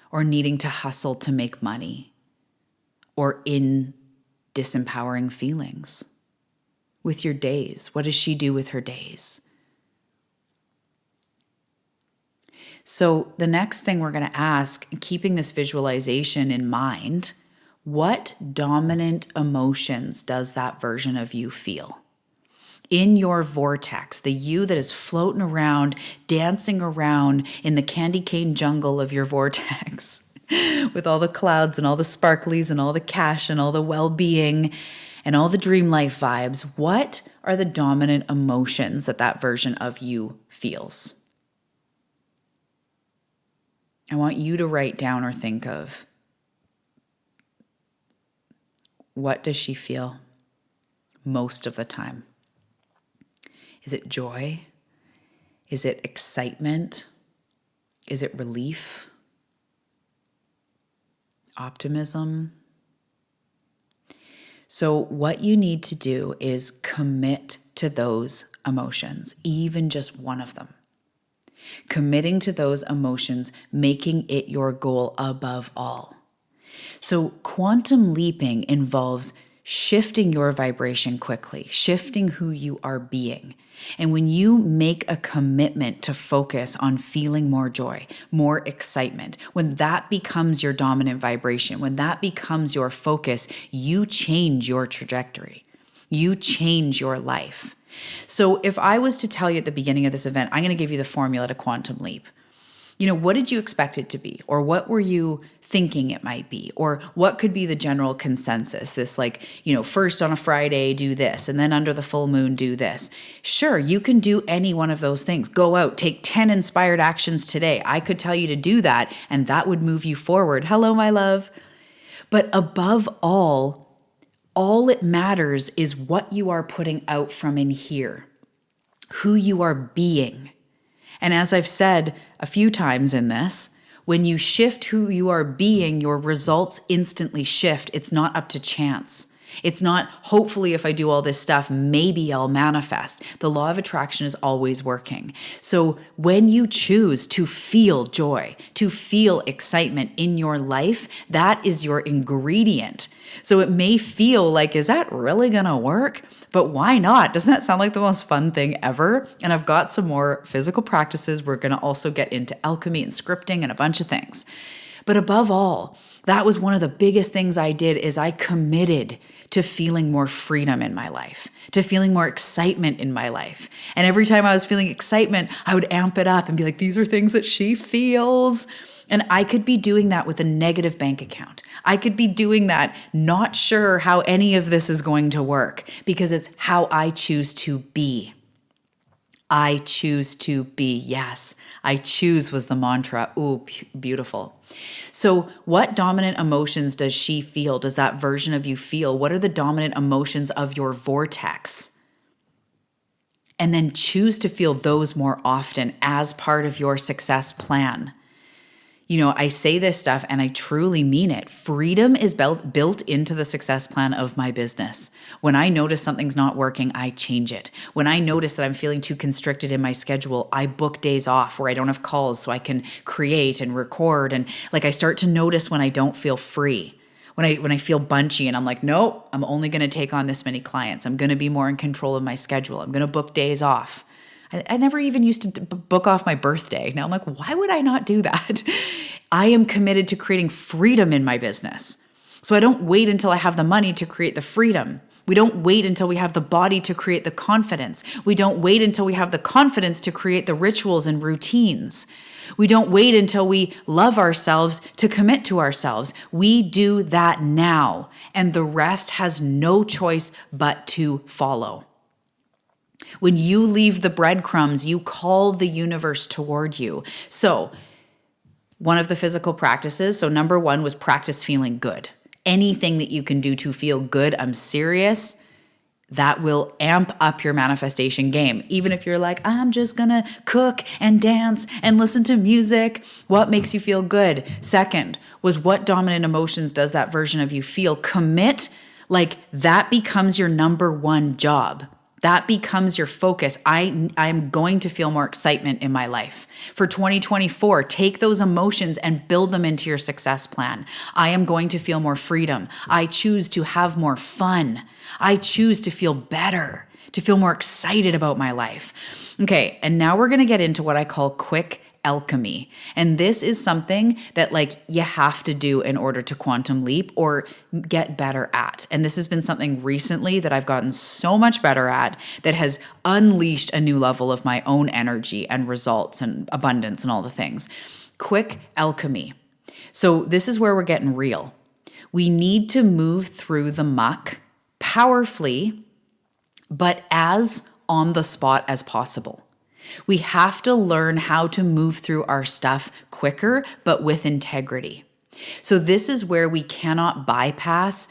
or needing to hustle to make money or in disempowering feelings? With your days, what does she do with her days? So the next thing we're going to ask, keeping this visualization in mind, what dominant emotions does that version of you feel? in your vortex, the you that is floating around, dancing around in the candy cane jungle of your vortex with all the clouds and all the sparklies and all the cash and all the well-being and all the dream life vibes, what are the dominant emotions that that version of you feels? I want you to write down or think of, what does she feel most of the time? Is it joy? Is it excitement? Is it relief? Optimism? So what you need to do is commit to those emotions, even just one of them. Committing to those emotions, making it your goal above all. So quantum leaping involves shifting your vibration quickly, shifting who you are being. And when you make a commitment to focus on feeling more joy, more excitement, when that becomes your dominant vibration, when that becomes your focus, you change your trajectory. You change your life. So if I was to tell you at the beginning of this event, I'm going to give you the formula to quantum leap. What did you expect it to be? Or what were you thinking it might be? Or what could be the general consensus? This first on a Friday, do this, and then under the full moon, do this. Sure, you can do any one of those things. Go out, take 10 inspired actions today. I could tell you to do that, and that would move you forward. Hello, my love. But above all it matters is what you are putting out from in here, who you are being. And as I've said a few times in this, when you shift who you are being, your results instantly shift. It's not up to chance. It's not, hopefully, if I do all this stuff, maybe I'll manifest. The law of attraction is always working. So when you choose to feel joy, to feel excitement in your life, that is your ingredient. So it may feel like, is that really going to work? But why not? Doesn't that sound like the most fun thing ever? And I've got some more physical practices. We're going to also get into alchemy and scripting and a bunch of things. But above all, that was one of the biggest things I did is I committed to feeling more freedom in my life, to feeling more excitement in my life. And every time I was feeling excitement, I would amp it up and be like, these are things that she feels. And I could be doing that with a negative bank account. I could be doing that not sure how any of this is going to work because it's how I choose to be. I choose to be. Yes, I choose was the mantra. Ooh, beautiful. So what dominant emotions does she feel? Does that version of you feel? What are the dominant emotions of your vortex? And then choose to feel those more often as part of your success plan. I say this stuff and I truly mean it. Freedom is built into the success plan of my business. When I notice something's not working, I change it. When I notice that I'm feeling too constricted in my schedule, I book days off where I don't have calls so I can create and record. And I start to notice when I don't feel free, when I feel bunchy and I'm like, nope, I'm only going to take on this many clients. I'm going to be more in control of my schedule. I'm going to book days off. I never even used to book off my birthday. Now I'm like, why would I not do that? I am committed to creating freedom in my business. So I don't wait until I have the money to create the freedom. We don't wait until we have the body to create the confidence. We don't wait until we have the confidence to create the rituals and routines. We don't wait until we love ourselves to commit to ourselves. We do that now, and the rest has no choice but to follow. When you leave the breadcrumbs, you call the universe toward you. So one of the physical practices, so number one was practice feeling good. Anything that you can do to feel good, I'm serious, that will amp up your manifestation game. Even if you're like, I'm just gonna cook and dance and listen to music. What makes you feel good? Second was, what dominant emotions does that version of you feel? Commit, that becomes your number one job. That becomes your focus. I'm going to feel more excitement in my life. For 2024, take those emotions and build them into your success plan. I am going to feel more freedom. I choose to have more fun. I choose to feel better, to feel more excited about my life. Okay, and now we're going to get into what I call quick alchemy. And this is something that like you have to do in order to quantum leap or get better at. And this has been something recently that I've gotten so much better at that has unleashed a new level of my own energy and results and abundance and all the things. Quick alchemy. So this is where we're getting real. We need to move through the muck powerfully, but as on the spot as possible. We have to learn how to move through our stuff quicker, but with integrity. So this is where we cannot bypass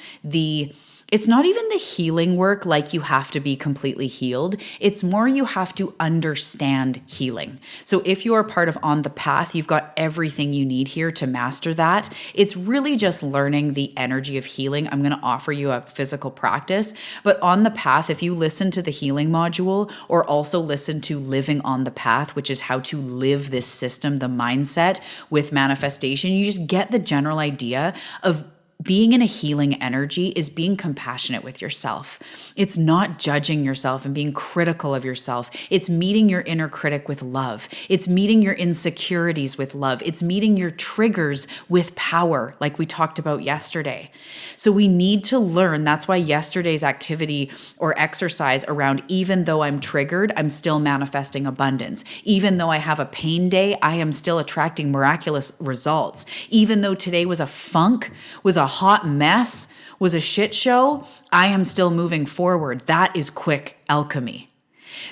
it's not even the healing work like you have to be completely healed. It's more you have to understand healing. So if you are part of On the Path, you've got everything you need here to master that. It's really just learning the energy of healing. I'm going to offer you a physical practice, but On the Path, if you listen to the healing module or also listen to Living on the Path, which is how to live this system, the mindset with manifestation, you just get the general idea of being in a healing energy is being compassionate with yourself. It's not judging yourself and being critical of yourself. It's meeting your inner critic with love. It's meeting your insecurities with love. It's meeting your triggers with power, like we talked about yesterday. So we need to learn. That's why yesterday's activity or exercise around even though I'm triggered, I'm still manifesting abundance. Even though I have a pain day, I am still attracting miraculous results. Even though today was a funk, was a hot mess, was a shit show, I am still moving forward. That is quick alchemy.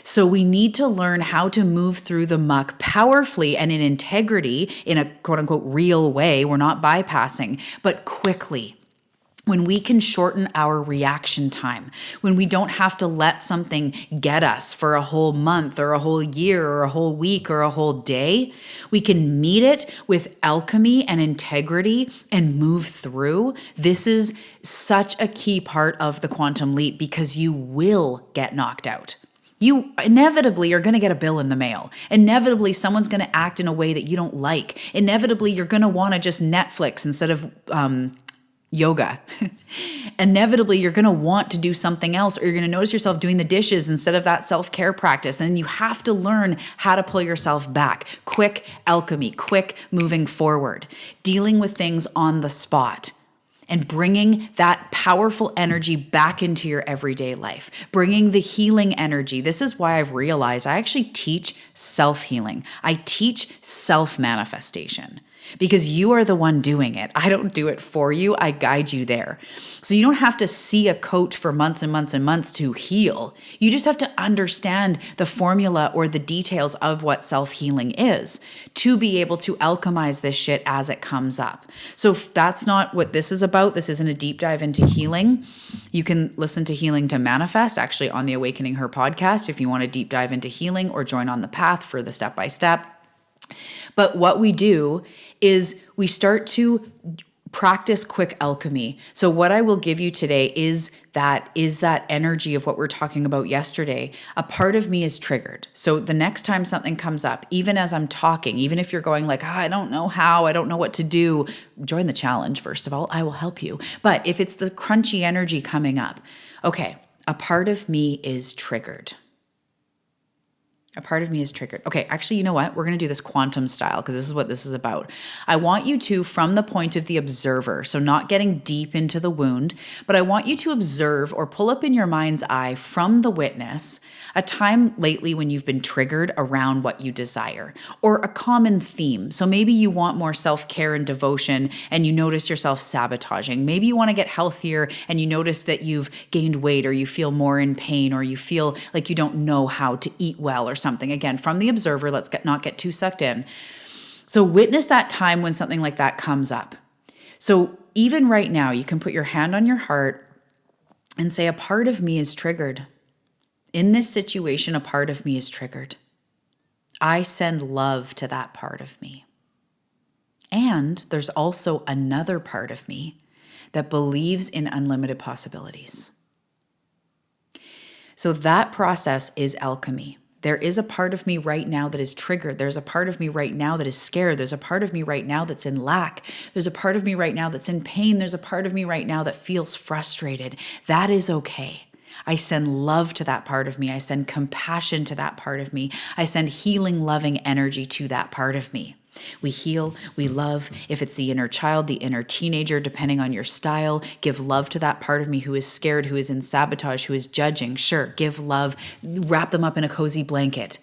So we need to learn how to move through the muck powerfully and in integrity in a quote unquote real way. We're not bypassing, but quickly. When we can shorten our reaction time, when we don't have to let something get us for a whole month or a whole year or a whole week or a whole day, we can meet it with alchemy and integrity and move through. This is such a key part of the quantum leap because you will get knocked out. You inevitably are going to get a bill in the mail. Inevitably, someone's going to act in a way that you don't like. Inevitably, you're going to want to just Netflix instead of yoga. Inevitably, you're going to want to do something else, or you're going to notice yourself doing the dishes instead of that self-care practice. And you have to learn how to pull yourself back. Quick alchemy, quick moving forward, dealing with things on the spot. And bringing that powerful energy back into your everyday life, bringing the healing energy. This is why I've realized I actually teach self-healing. I teach self-manifestation because you are the one doing it. I don't do it for you. I guide you there. So you don't have to see a coach for months and months and months to heal. You just have to understand the formula or the details of what self-healing is to be able to alchemize this shit as it comes up. So if that's not what this is about, this isn't a deep dive into healing. You can listen to Healing to Manifest actually on the Awakening Her podcast if you want to deep dive into healing or join On the Path for the step-by-step. But what we do is we start to practice quick alchemy. So what I will give you today is that energy of what we're talking about yesterday. A part of me is triggered. So the next time something comes up, even as I'm talking, even if you're going like, I don't know how, I don't know what to do, join the challenge. First of all, I will help you. But if it's the crunchy energy coming up, okay, a part of me is triggered. A part of me is triggered. Okay, actually, you know what? We're going to do this quantum style because this is what this is about. I want you to, from the point of the observer, so not getting deep into the wound, but I want you to observe or pull up in your mind's eye from the witness a time lately when you've been triggered around what you desire or a common theme. So maybe you want more self-care and devotion and you notice yourself sabotaging. Maybe you want to get healthier and you notice that you've gained weight or you feel more in pain or you feel like you don't know how to eat well or something. Again, from the observer, let's not get too sucked in. So witness that time when something like that comes up. So even right now, you can put your hand on your heart and say, a part of me is triggered. In this situation, a part of me is triggered. I send love to that part of me. And there's also another part of me that believes in unlimited possibilities. So that process is alchemy. There is a part of me right now that is triggered. There's a part of me right now that is scared. There's a part of me right now that's in lack. There's a part of me right now that's in pain. There's a part of me right now that feels frustrated. That is okay. I send love to that part of me. I send compassion to that part of me. I send healing, loving energy to that part of me. We heal, we love. If it's the inner child, the inner teenager, depending on your style, give love to that part of me who is scared, who is in sabotage, who is judging. Sure, give love, wrap them up in a cozy blanket,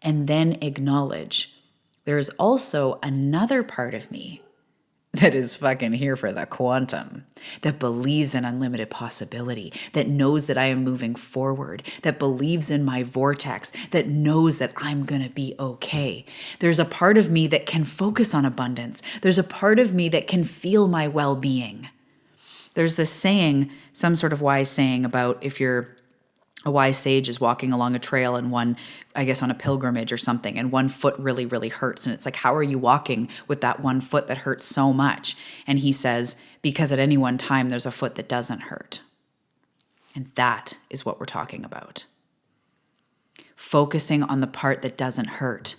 and then acknowledge there is also another part of me that is fucking here for the quantum, that believes in unlimited possibility, that knows that I am moving forward, that believes in my vortex, that knows that I'm going to be okay. There's a part of me that can focus on abundance. There's a part of me that can feel my well-being. There's this saying, some sort of wise saying about if you're a wise sage is walking along a trail and one, I guess on a pilgrimage or something, and one foot really, really hurts. And it's like, how are you walking with that one foot that hurts so much? And he says, because at any one time, there's a foot that doesn't hurt. And that is what we're talking about. Focusing on the part that doesn't hurt,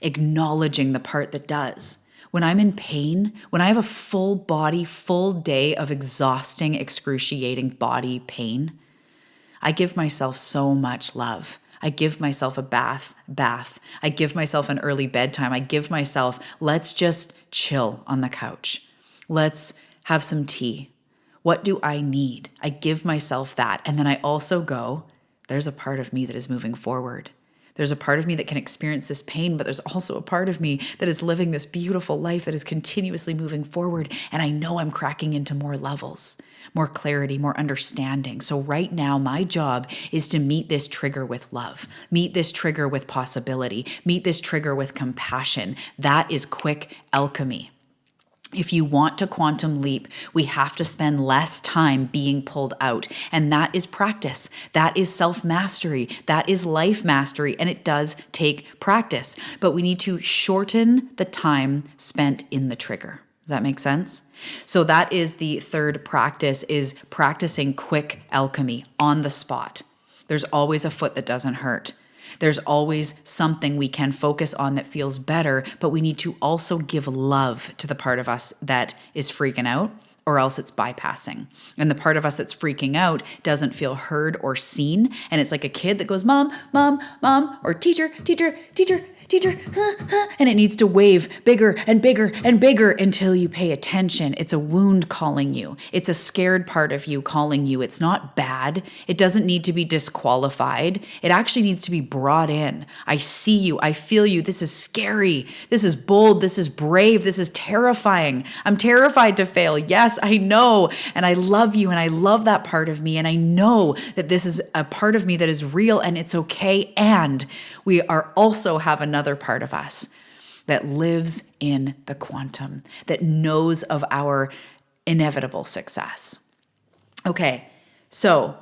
acknowledging the part that does. When I'm in pain, when I have a full body, full day of exhausting, excruciating body pain, I give myself so much love. I give myself a bath. I give myself an early bedtime. I give myself, let's just chill on the couch. Let's have some tea. What do I need? I give myself that. And then I also go, there's a part of me that is moving forward. There's a part of me that can experience this pain, but there's also a part of me that is living this beautiful life that is continuously moving forward. And I know I'm cracking into more levels, more clarity, more understanding. So right now, my job is to meet this trigger with love, meet this trigger with possibility, meet this trigger with compassion. That is quick alchemy. If you want to quantum leap, we have to spend less time being pulled out. And that is practice. That is self-mastery. That is life mastery. And it does take practice. But we need to shorten the time spent in the trigger. Does that make sense? So that is the third practice, is practicing quick alchemy on the spot. There's always a foot that doesn't hurt. There's always something we can focus on that feels better, but we need to also give love to the part of us that is freaking out, or else it's bypassing. And the part of us that's freaking out doesn't feel heard or seen. And it's like a kid that goes, mom, mom, mom, or teacher, teacher, teacher, teacher, and it needs to wave bigger and bigger and bigger until you pay attention. It's a wound calling you. It's a scared part of you calling you. It's not bad. It doesn't need to be disqualified. It actually needs to be brought in. I see you. I feel you. This is scary. This is bold. This is brave. This is terrifying. I'm terrified to fail. Yes, I know. And I love you. And I love that part of me. And I know that this is a part of me that is real and it's okay. And we are also have another part of us that lives in the quantum, that knows of our inevitable success. Okay, so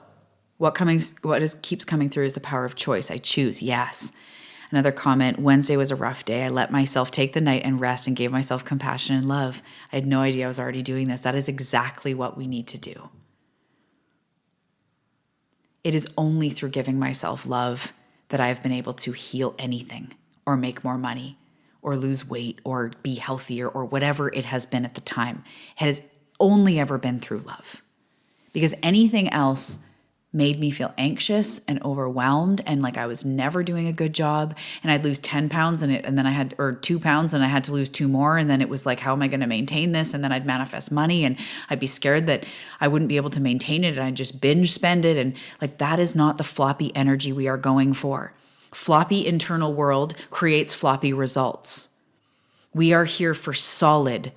keeps coming through is the power of choice. I choose, yes. Another comment, Wednesday was a rough day. I let myself take the night and rest and gave myself compassion and love. I had no idea I was already doing this. That is exactly what we need to do. It is only through giving myself love that I've been able to heal anything or make more money or lose weight or be healthier or whatever it has been at the time. It has only ever been through love, because anything else made me feel anxious and overwhelmed and like I was never doing a good job, and I'd lose 10 pounds and then I had, or 2 pounds and I had to lose 2 more. And then it was like, how am I going to maintain this? And then I'd manifest money and I'd be scared that I wouldn't be able to maintain it. And I'd just binge spend it. And like, that is not the floppy energy we are going for. Floppy internal world creates floppy results. We are here for solid.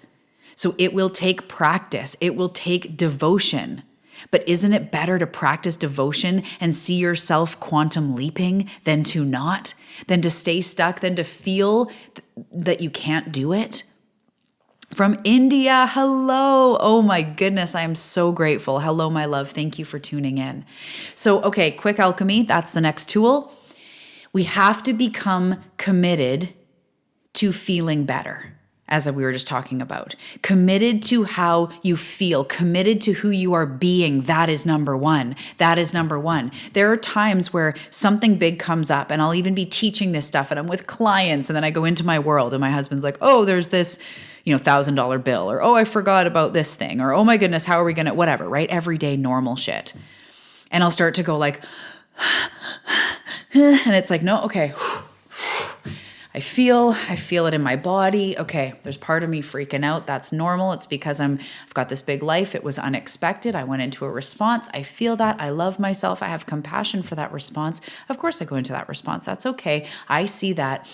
So it will take practice. It will take devotion. But isn't it better to practice devotion and see yourself quantum leaping than to not, than to stay stuck, than to feel that you can't do it? From India, hello. Oh my goodness, I am so grateful. Hello, my love. Thank you for tuning in. So, okay, quick alchemy, that's the next tool. We have to become committed to feeling better, as we were just talking about. Committed to how you feel, committed to who you are being. That is number one. That is number one. There are times where something big comes up, and I'll even be teaching this stuff, and I'm with clients, and then I go into my world, and my husband's like, oh, there's this, $1,000 bill, or, oh, I forgot about this thing, or, oh my goodness, how are we going to, whatever, right? Everyday normal shit. And I'll start to go like, and it's like, no, okay. I feel it in my body. Okay, there's part of me freaking out. That's normal. It's because I've got this big life. It was unexpected. I went into a response. I feel that. I love myself. I have compassion for that response. Of course I go into that response. That's okay. I see that.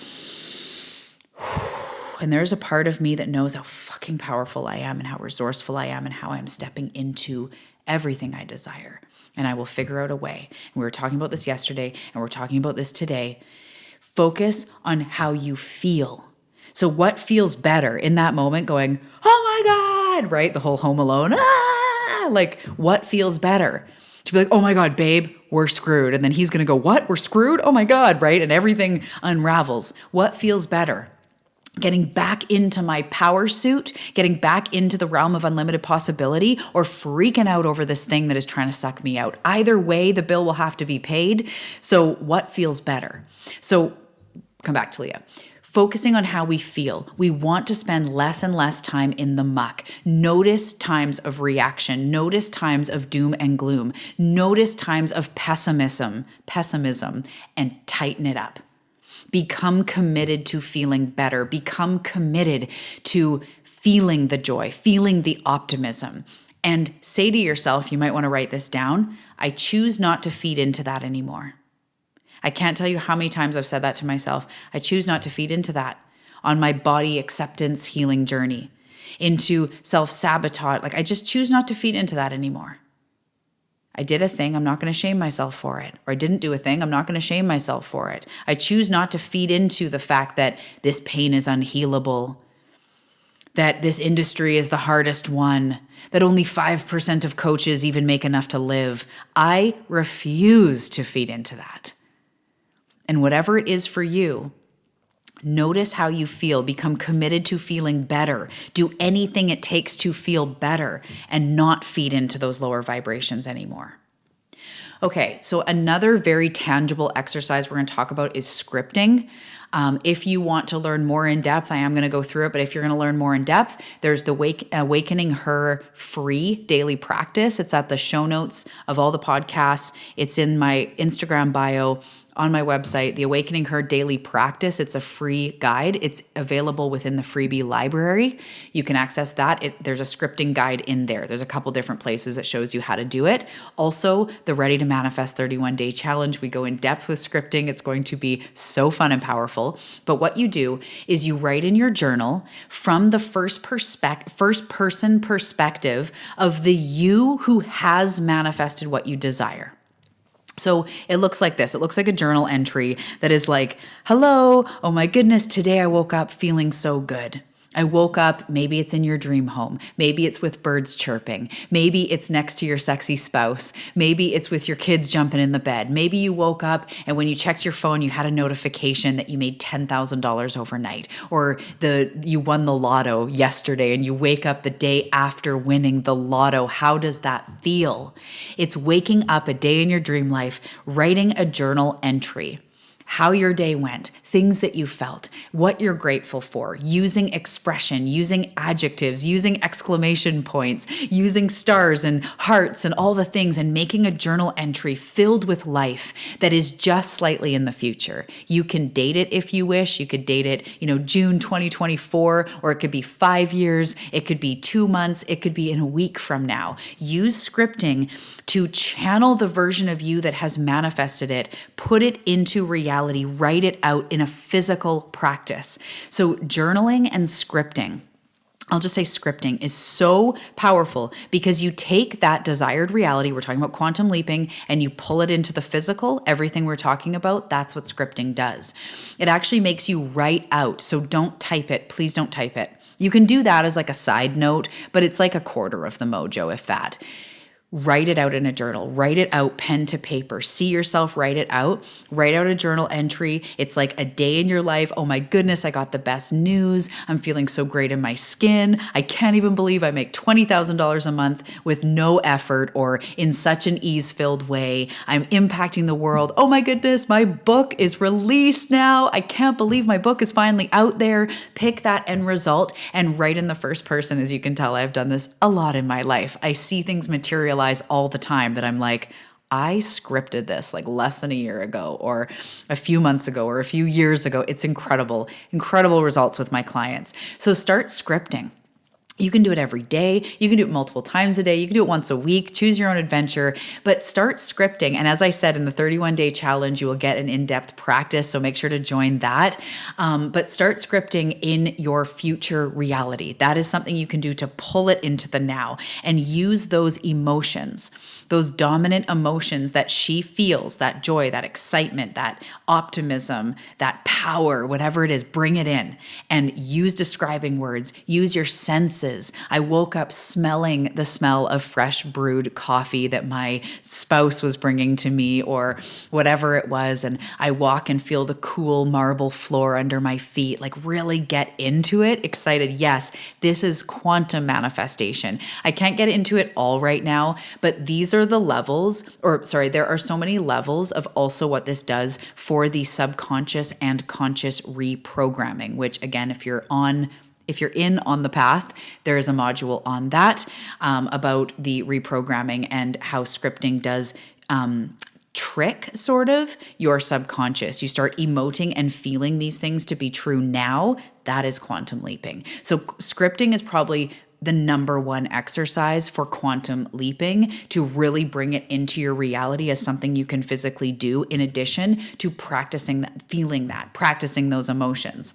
And there's a part of me that knows how fucking powerful I am and how resourceful I am and how I'm stepping into everything I desire. And I will figure out a way. And we were talking about this yesterday, and we're talking about this today. Focus on how you feel. So what feels better in that moment going, oh my God, right? The whole Home Alone, like what feels better? To be like, oh my God, babe, we're screwed. And then he's going to go, what? We're screwed? Oh my God, right? And everything unravels. What feels better? Getting back into my power suit, getting back into the realm of unlimited possibility, or freaking out over this thing that is trying to suck me out. Either way, the bill will have to be paid. So what feels better? So come back, Talia. Focusing on how we feel. We want to spend less and less time in the muck. Notice times of reaction. Notice times of doom and gloom. Notice times of pessimism, and tighten it up. Become committed to feeling better. Become committed to feeling the joy, feeling the optimism. And say to yourself, you might want to write this down, I choose not to feed into that anymore. I can't tell you how many times I've said that to myself. I choose not to feed into that on my body acceptance healing journey, into self-sabotage. Like I just choose not to feed into that anymore. I did a thing, I'm not going to shame myself for it. Or I didn't do a thing, I'm not going to shame myself for it. I choose not to feed into the fact that this pain is unhealable, that this industry is the hardest one, that only 5% of coaches even make enough to live. I refuse to feed into that. And whatever it is for you, notice how you feel. Become committed to feeling better. Do anything it takes to feel better and not feed into those lower vibrations anymore. Okay, so another very tangible exercise we're going to talk about is scripting. If you want to learn more in depth, I am going to go through it, but if you're going to learn more in depth, there's the Awakening Her free daily practice. It's at the show notes of all the podcasts. It's in my Instagram bio. On my website, the Awakening Her Daily Practice. It's a free guide. It's available within the Freebie Library. You can access that. There's a scripting guide in there. There's a couple different places that shows you how to do it. Also, the Ready to Manifest 31-Day Challenge. We go in depth with scripting. It's going to be so fun and powerful. But what you do is you write in your journal from the first person perspective of the you who has manifested what you desire. So it looks like this. It looks like a journal entry that is like, hello, oh my goodness, today I woke up feeling so good. I woke up, maybe it's in your dream home. Maybe it's with birds chirping. Maybe it's next to your sexy spouse. Maybe it's with your kids jumping in the bed. Maybe you woke up and when you checked your phone, you had a notification that you made $10,000 overnight, or you won the lotto yesterday and you wake up the day after winning the lotto. How does that feel? It's waking up a day in your dream life, writing a journal entry. How your day went, things that you felt, what you're grateful for, using expression, using adjectives, using exclamation points, using stars and hearts and all the things, and making a journal entry filled with life that is just slightly in the future. You can date it if you wish. You could date it, June 2024, or it could be 5 years. It could be 2 months. It could be in a week from now. Use scripting to channel the version of you that has manifested it, put it into reality. Write it out in a physical practice. So journaling and scripting, I'll just say scripting is so powerful because you take that desired reality, we're talking about quantum leaping, and you pull it into the physical. Everything we're talking about, that's what scripting does. It actually makes you write out. So don't type it. Please don't type it. You can do that as like a side note, but it's like a quarter of the mojo, if that. Write it out in a journal. Write it out pen to paper. See yourself write it out. Write out a journal entry. It's like a day in your life. Oh my goodness, I got the best news. I'm feeling so great in my skin. I can't even believe I make $20,000 a month with no effort or in such an ease-filled way. I'm impacting the world. Oh my goodness, my book is released now. I can't believe my book is finally out there. Pick that end result and write in the first person. As you can tell, I've done this a lot in my life. I see things materialize all the time that I'm like, I scripted this like less than a year ago or a few months ago or a few years ago. It's incredible, incredible results with my clients. So start scripting. You can do it every day. You can do it multiple times a day. You can do it once a week. Choose your own adventure, but start scripting. And as I said, in the 31-day challenge, you will get an in-depth practice. So make sure to join that. But start scripting in your future reality. That is something you can do to pull it into the now and use those emotions, those dominant emotions that she feels, that joy, that excitement, that optimism, that power, whatever it is, bring it in and use describing words, use your senses. I woke up smelling the smell of fresh brewed coffee that my spouse was bringing to me or whatever it was. And I walk and feel the cool marble floor under my feet, like really get into it. Excited. Yes, this is quantum manifestation. I can't get into it all right now, but these are the levels, there are so many levels of also what this does for the subconscious and conscious reprogramming, which again, if you're in on the path, there is a module on that about the reprogramming and how scripting does trick sort of your subconscious. You start emoting and feeling these things to be true now. That is quantum leaping. So scripting is probably the number one exercise for quantum leaping to really bring it into your reality as something you can physically do in addition to practicing that, feeling that, practicing those emotions.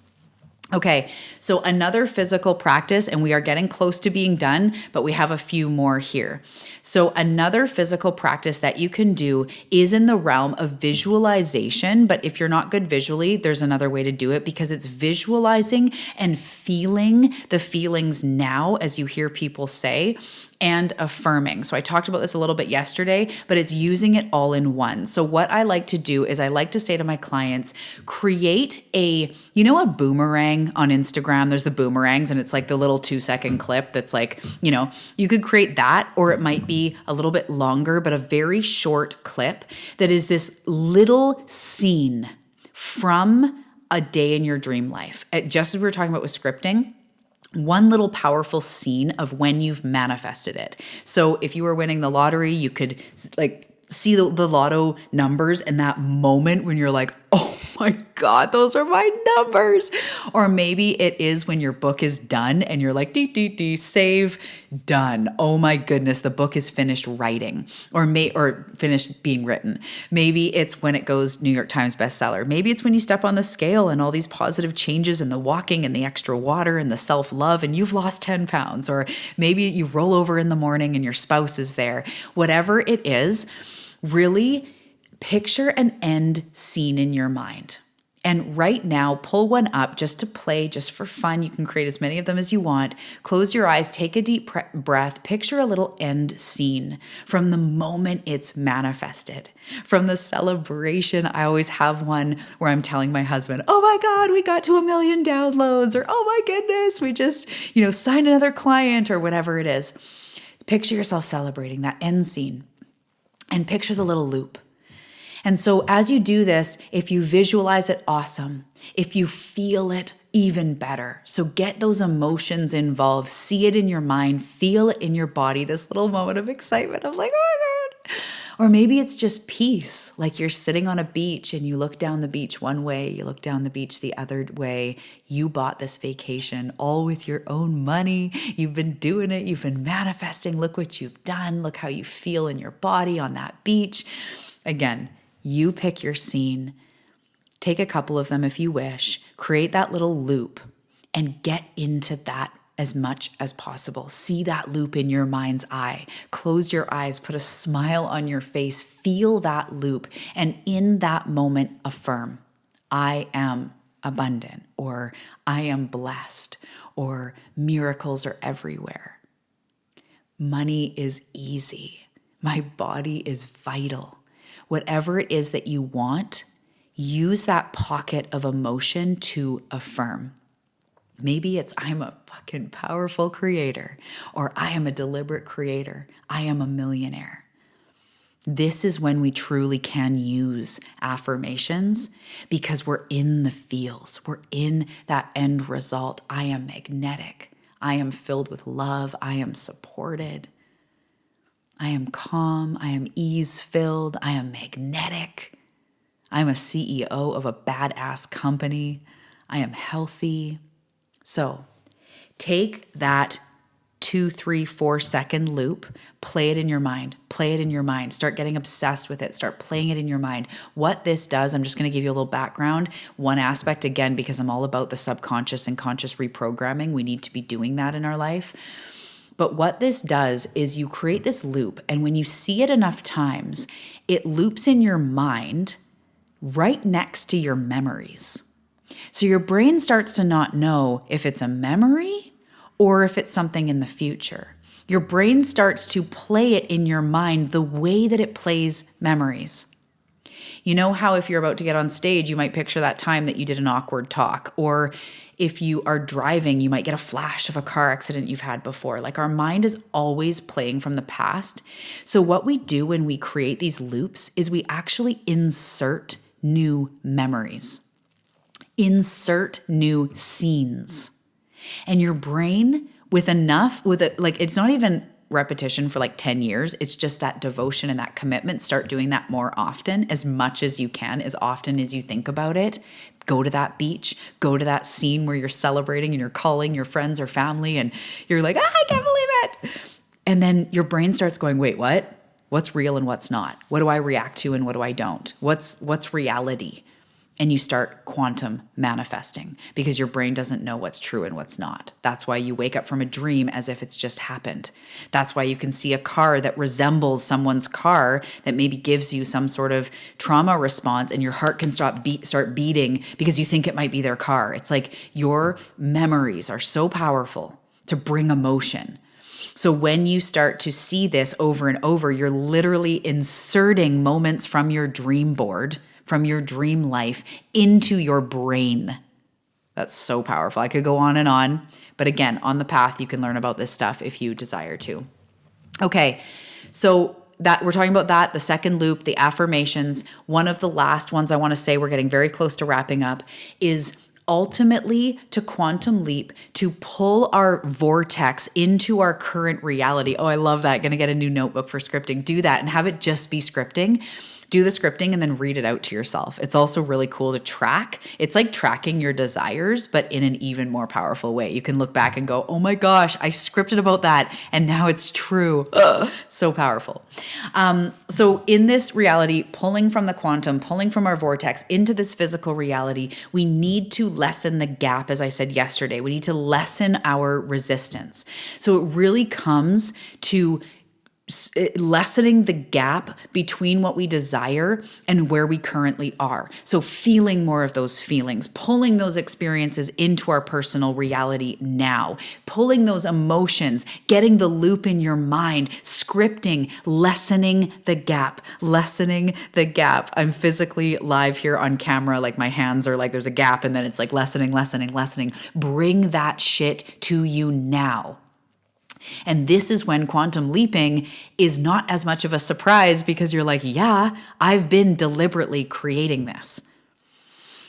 Okay, so another physical practice, and we are getting close to being done, but we have a few more here. So another physical practice that you can do is in the realm of visualization, but if you're not good visually, there's another way to do it because it's visualizing and feeling the feelings now, as you hear people say, and affirming. So I talked about this a little bit yesterday, but it's using it all in one. So what I like to do is I like to say to my clients, create a boomerang on Instagram. There's the boomerangs and it's like the little 2-second clip that's like, you could create that, or it might be a little bit longer, but a very short clip that is this little scene from a day in your dream life. Just as we were talking about with scripting, one little powerful scene of when you've manifested it. So if you were winning the lottery, you could see the lotto numbers and that moment when you're like, oh my God, those are my numbers. Or maybe it is when your book is done and you're like, save, done. Oh my goodness, the book is finished writing or finished being written. Maybe it's when it goes New York Times bestseller. Maybe it's when you step on the scale and all these positive changes and the walking and the extra water and the self-love and you've lost 10 pounds. Or maybe you roll over in the morning and your spouse is there. Whatever it is, really picture an end scene in your mind. And right now, pull one up just to play, just for fun. You can create as many of them as you want. Close your eyes, take a deep breath, picture a little end scene from the moment it's manifested. From the celebration, I always have one where I'm telling my husband, oh my God, we got to 1 million downloads, or oh my goodness, we just, signed another client, or whatever it is. Picture yourself celebrating that end scene and picture the little loop. And so as you do this, if you visualize it, awesome. If you feel it, even better. So get those emotions involved, see it in your mind, feel it in your body, this little moment of excitement of like, oh my God. Or maybe it's just peace, like you're sitting on a beach and you look down the beach one way, you look down the beach the other way. You bought this vacation all with your own money. You've been doing it. You've been manifesting. Look what you've done. Look how you feel in your body on that beach. Again, you pick your scene, take a couple of them if you wish, create that little loop and get into that as much as possible. See that loop in your mind's eye. Close your eyes, put a smile on your face, feel that loop, and in that moment, affirm, I am abundant, or I am blessed, or miracles are everywhere. Money is easy. My body is vital. Whatever it is that you want, use that pocket of emotion to affirm. Maybe it's I'm a fucking powerful creator, or I am a deliberate creator. I am a millionaire. This is when we truly can use affirmations because we're in the feels. We're in that end result. I am magnetic. I am filled with love. I am supported. I am calm. I am ease-filled. I am magnetic. I'm a CEO of a badass company. I am healthy. So take that 2, 3, 4 second loop, play it in your mind, start getting obsessed with it, start playing it in your mind. What this does, I'm just going to give you a little background. One aspect, again, because I'm all about the subconscious and conscious reprogramming, we need to be doing that in our life. But what this does is you create this loop, and when you see it enough times, it loops in your mind right next to your memories. So your brain starts to not know if it's a memory or if it's something in the future. Your brain starts to play it in your mind the way that it plays memories. You know how if you're about to get on stage, you might picture that time that you did an awkward talk, or if you are driving, you might get a flash of a car accident you've had before. Like, our mind is always playing from the past. So what we do when we create these loops is we actually insert new memories, insert new scenes. And your brain, it's not even repetition for like 10 years. It's just that devotion and that commitment. Start doing that more often, as much as you can, as often as you think about it. Go to that beach, go to that scene where you're celebrating and you're calling your friends or family and you're like, I can't believe it. And then your brain starts going, wait, what? What's real and what's not? What do I react to and what do I don't? What's reality? And you start quantum manifesting because your brain doesn't know what's true and what's not. That's why you wake up from a dream as if it's just happened. That's why you can see a car that resembles someone's car that maybe gives you some sort of trauma response, and your heart can start beating because you think it might be their car. It's like your memories are so powerful to bring emotion. So when you start to see this over and over, you're literally inserting moments from your dream board, from your dream life, into your brain. That's so powerful. I could go on, but again, on the path, you can learn about this stuff if you desire to. Okay, so that we're talking about that, the second loop, the affirmations. One of the last ones I want to say, we're getting very close to wrapping up, is ultimately to quantum leap, to pull our vortex into our current reality. Oh, I love that. Going to get a new notebook for scripting. Do that and have it just be scripting. Do the scripting and then read it out to yourself. It's also really cool to track. It's like tracking your desires, but in an even more powerful way. You can look back and go, oh my gosh, I scripted about that and now it's true. Ugh, so powerful. So in this reality, pulling from the quantum, pulling from our vortex into this physical reality, we need to lessen the gap, as I said yesterday. We need to lessen our resistance. So it really comes to lessening the gap between what we desire and where we currently are. So feeling more of those feelings, pulling those experiences into our personal reality now, pulling those emotions, getting the loop in your mind, scripting, lessening the gap. I'm physically live here on camera. Like, my hands are like, there's a gap, and then it's like lessening. Bring that shit to you now. And this is when quantum leaping is not as much of a surprise, because you're like, yeah, I've been deliberately creating this.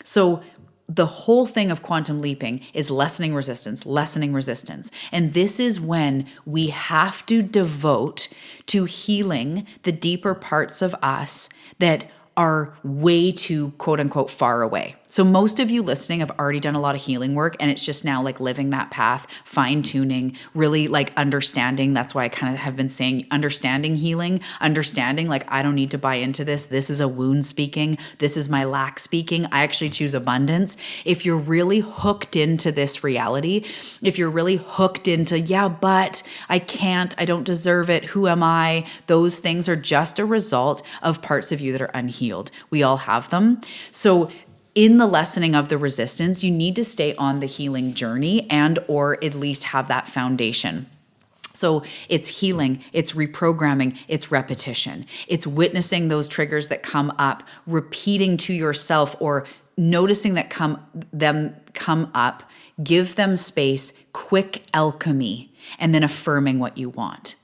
So the whole thing of quantum leaping is lessening resistance. And this is when we have to devote to healing the deeper parts of us that are way too, quote unquote, far away. So most of you listening have already done a lot of healing work, and it's just now like living that path, fine tuning, really like understanding. That's why I kind of have been saying understanding healing, understanding like, I don't need to buy into this. This is a wound speaking. This is my lack speaking. I actually choose abundance. If you're really hooked into this reality, if you're really hooked into, yeah, but I can't, I don't deserve it, who am I? Those things are just a result of parts of you that are unhealed. We all have them. So in the lessening of the resistance, you need to stay on the healing journey and or at least have that foundation. So it's healing, it's reprogramming, it's repetition. It's witnessing those triggers that come up, repeating to yourself or noticing that come up, give them space, quick alchemy, and then affirming what you want.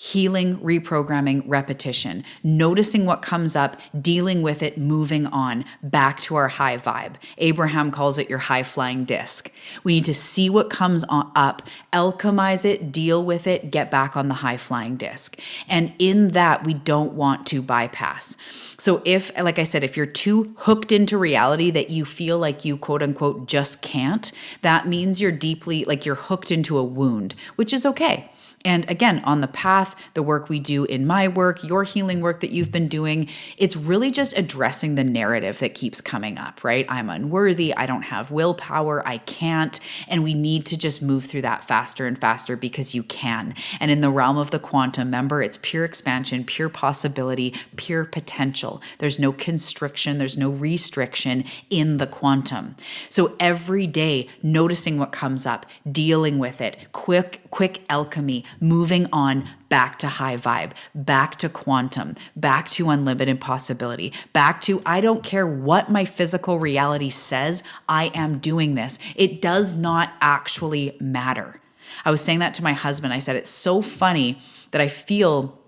Healing, reprogramming, repetition, noticing what comes up, dealing with it, moving on, back to our high vibe. Abraham calls it your high flying disc. We need to see what comes up, alchemize it, deal with it, get back on the high flying disc. And in that, we don't want to bypass. So if, like I said, if you're too hooked into reality that you feel like you quote unquote just can't, that means you're deeply, like you're hooked into a wound, which is okay. And again, on the path, the work we do in my work, your healing work that you've been doing, it's really just addressing the narrative that keeps coming up, right? I'm unworthy. I don't have willpower. I can't. And we need to just move through that faster and faster because you can. And in the realm of the quantum, remember, it's pure expansion, pure possibility, pure potential. There's no constriction. There's no restriction in the quantum. So every day, noticing what comes up, dealing with it, quick alchemy, moving on, back to high vibe, back to quantum, back to unlimited possibility, back to I don't care what my physical reality says, I am doing this. It does not actually matter. I was saying that to my husband. I said, it's so funny that I feel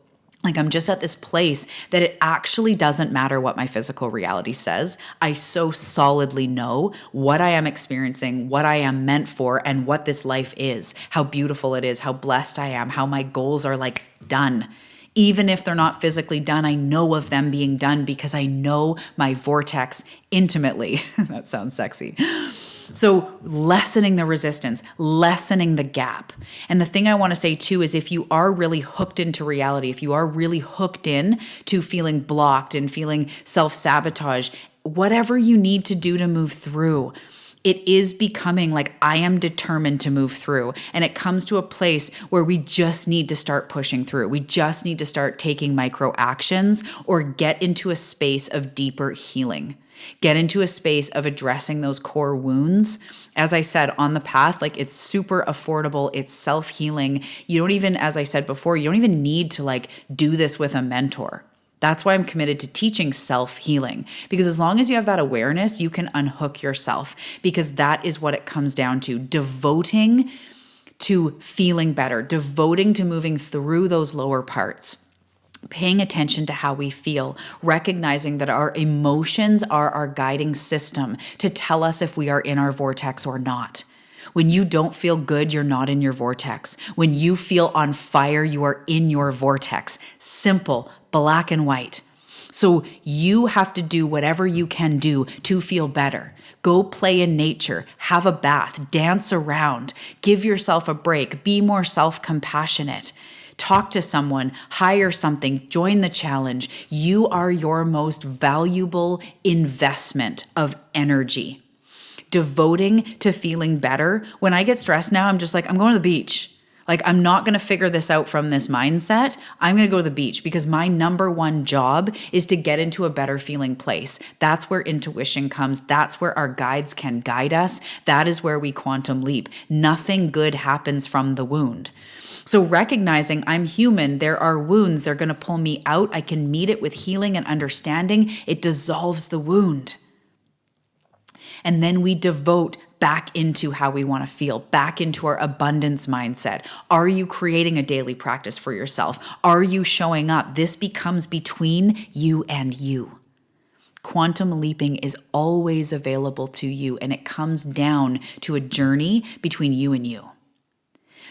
like I'm just at this place that it actually doesn't matter what my physical reality says. I so solidly know what I am experiencing, what I am meant for, and what this life is, how beautiful it is, how blessed I am, how my goals are like done. Even if they're not physically done, I know of them being done because I know my vortex intimately. That sounds sexy. So lessening the resistance, lessening the gap. And the thing I want to say too is if you are really hooked into reality, if you are really hooked in to feeling blocked and feeling self-sabotage, whatever you need to do to move through, it is becoming like I am determined to move through. And it comes to a place where we just need to start pushing through. We just need to start taking micro actions or get into a space of deeper healing. Get into a space of addressing those core wounds. As I said, on the path, like it's super affordable. It's self-healing. You don't even, as I said before, you don't even need to like do this with a mentor. That's why I'm committed to teaching self-healing, because as long as you have that awareness, you can unhook yourself, because that is what it comes down to. Devoting to feeling better, devoting to moving through those lower parts. Paying attention to how we feel, recognizing that our emotions are our guiding system to tell us if we are in our vortex or not. When you don't feel good, you're not in your vortex. When you feel on fire, you are in your vortex. Simple, black and white. So you have to do whatever you can do to feel better. Go play in nature, have a bath, dance around, give yourself a break, be more self-compassionate. Talk to someone, hire something, join the challenge. You are your most valuable investment of energy. Devoting to feeling better. When I get stressed now, I'm just like, I'm going to the beach. Like, I'm not going to figure this out from this mindset. I'm going to go to the beach because my number one job is to get into a better feeling place. That's where intuition comes. That's where our guides can guide us. That is where we quantum leap. Nothing good happens from the wound. So recognizing I'm human, there are wounds, they're going to pull me out. I can meet it with healing and understanding. It dissolves the wound. And then we devote back into how we want to feel, back into our abundance mindset. Are you creating a daily practice for yourself? Are you showing up? This becomes between you and you. Quantum leaping is always available to you, and it comes down to a journey between you and you.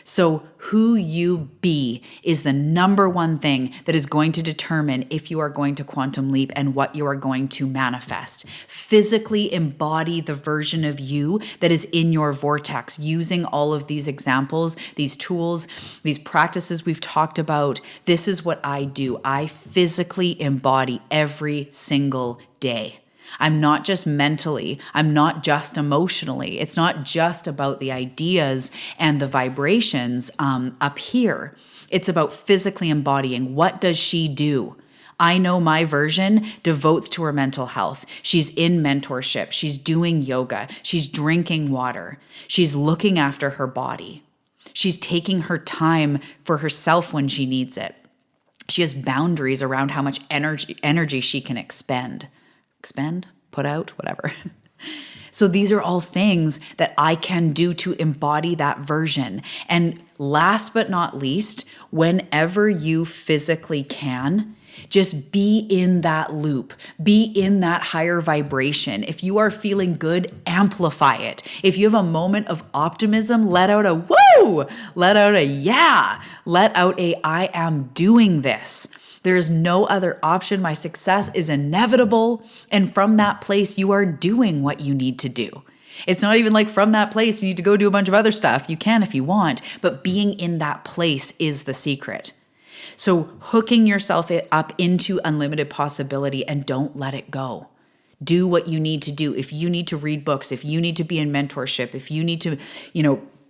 So who you be is the number one thing that is going to determine if you are going to quantum leap and what you are going to manifest. Physically embody the version of you that is in your vortex, using all of these examples, these tools, these practices we've talked about. This is what I do. I physically embody every single day. I'm not just mentally, I'm not just emotionally. It's not just about the ideas and the vibrations up here. It's about physically embodying. What does she do? I know my version devotes to her mental health. She's in mentorship. She's doing yoga. She's drinking water. She's looking after her body. She's taking her time for herself when she needs it. She has boundaries around how much energy she can expend, put out, whatever. So these are all things that I can do to embody that version. And last but not least, whenever you physically can, just be in that loop, be in that higher vibration. If you are feeling good, amplify it. If you have a moment of optimism, let out a woo, let out a yeah, let out a I am doing this. There is no other option. My success is inevitable. And from that place, you are doing what you need to do. It's not even like from that place, you need to go do a bunch of other stuff. You can if you want, but being in that place is the secret. So hooking yourself up into unlimited possibility and don't let it go. Do what you need to do. If you need to read books, if you need to be in mentorship, if you need to,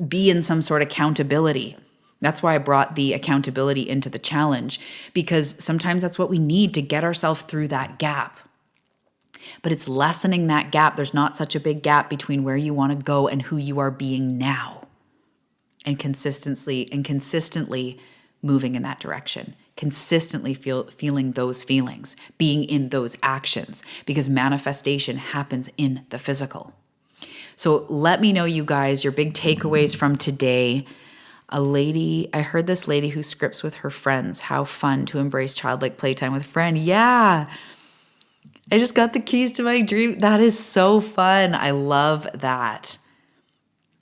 be in some sort of accountability. That's why I brought the accountability into the challenge, because sometimes that's what we need to get ourselves through that gap. But it's lessening that gap. There's not such a big gap between where you want to go and who you are being now. And consistently moving in that direction, consistently feeling those feelings, being in those actions, because manifestation happens in the physical. So let me know, you guys, your big takeaways from today. I heard this lady who scripts with her friends. How fun to embrace childlike playtime with a friend. Yeah. I just got the keys to my dream. That is so fun. I love that.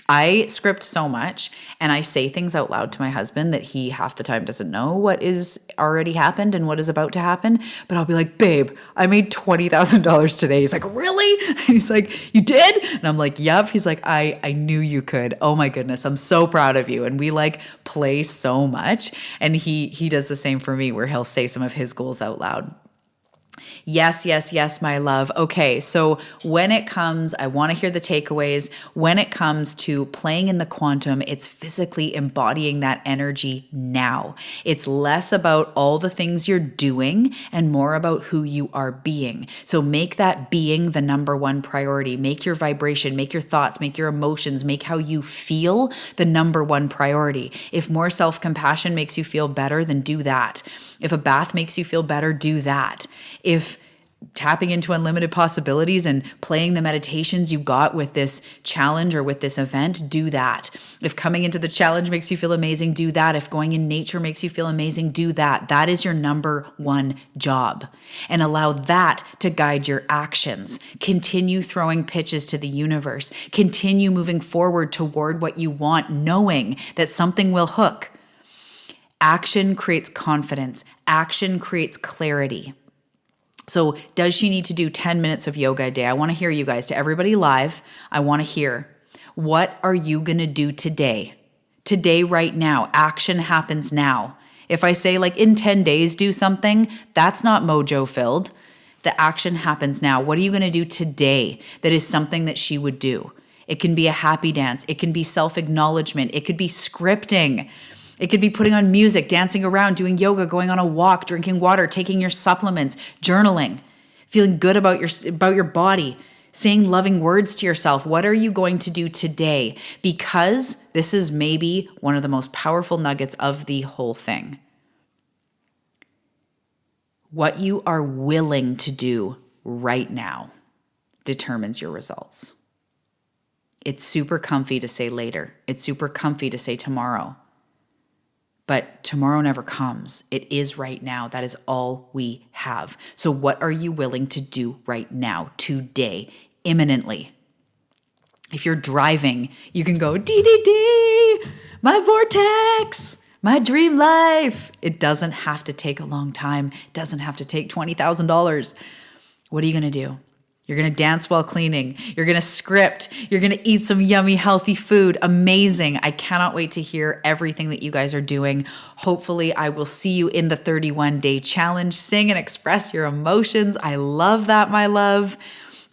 I script so much and I say things out loud to my husband that he half the time doesn't know what is already happened and what is about to happen. But I'll be like, babe, I made $20,000 today. He's like, really? And he's like, you did? And I'm like, yep. He's like, I knew you could. Oh my goodness. I'm so proud of you. And we play so much. And he does the same for me, where he'll say some of his goals out loud. Yes, yes, yes, my love. Okay, so when it comes, I want to hear the takeaways. When it comes to playing in the quantum, it's physically embodying that energy now. It's less about all the things you're doing and more about who you are being. So make that being the number one priority. Make your vibration, make your thoughts, make your emotions, make how you feel the number one priority. If more self-compassion makes you feel better, then do that. If a bath makes you feel better, do that. If tapping into unlimited possibilities and playing the meditations you got with this challenge or with this event, do that. If coming into the challenge makes you feel amazing, do that. If going in nature makes you feel amazing, do that. That is your number one job. And allow that to guide your actions. Continue throwing pitches to the universe. Continue moving forward toward what you want, knowing that something will hook. Action creates confidence. Action creates clarity. So does she need to do 10 minutes of yoga a day? I want to hear you guys. To everybody live, I want to hear, what are you going to do today? Today, right now. Action happens now. If I say in 10 days, do something, that's not mojo filled. The action happens now. What are you going to do today that is something that she would do? It can be a happy dance. It can be self-acknowledgement. It could be scripting. It could be putting on music, dancing around, doing yoga, going on a walk, drinking water, taking your supplements, journaling, feeling good about your body, saying loving words to yourself. What are you going to do today? Because this is maybe one of the most powerful nuggets of the whole thing. What you are willing to do right now determines your results. It's super comfy to say later. It's super comfy to say tomorrow. But tomorrow never comes. It is right now. That is all we have. So what are you willing to do right now, today, imminently? If you're driving, you can go, dee, my vortex, my dream life. It doesn't have to take a long time. It doesn't have to take $20,000. What are you going to do? You're going to dance while cleaning. You're going to script. You're going to eat some yummy, healthy food. Amazing. I cannot wait to hear everything that you guys are doing. Hopefully, I will see you in the 31-day challenge. Sing and express your emotions. I love that, my love.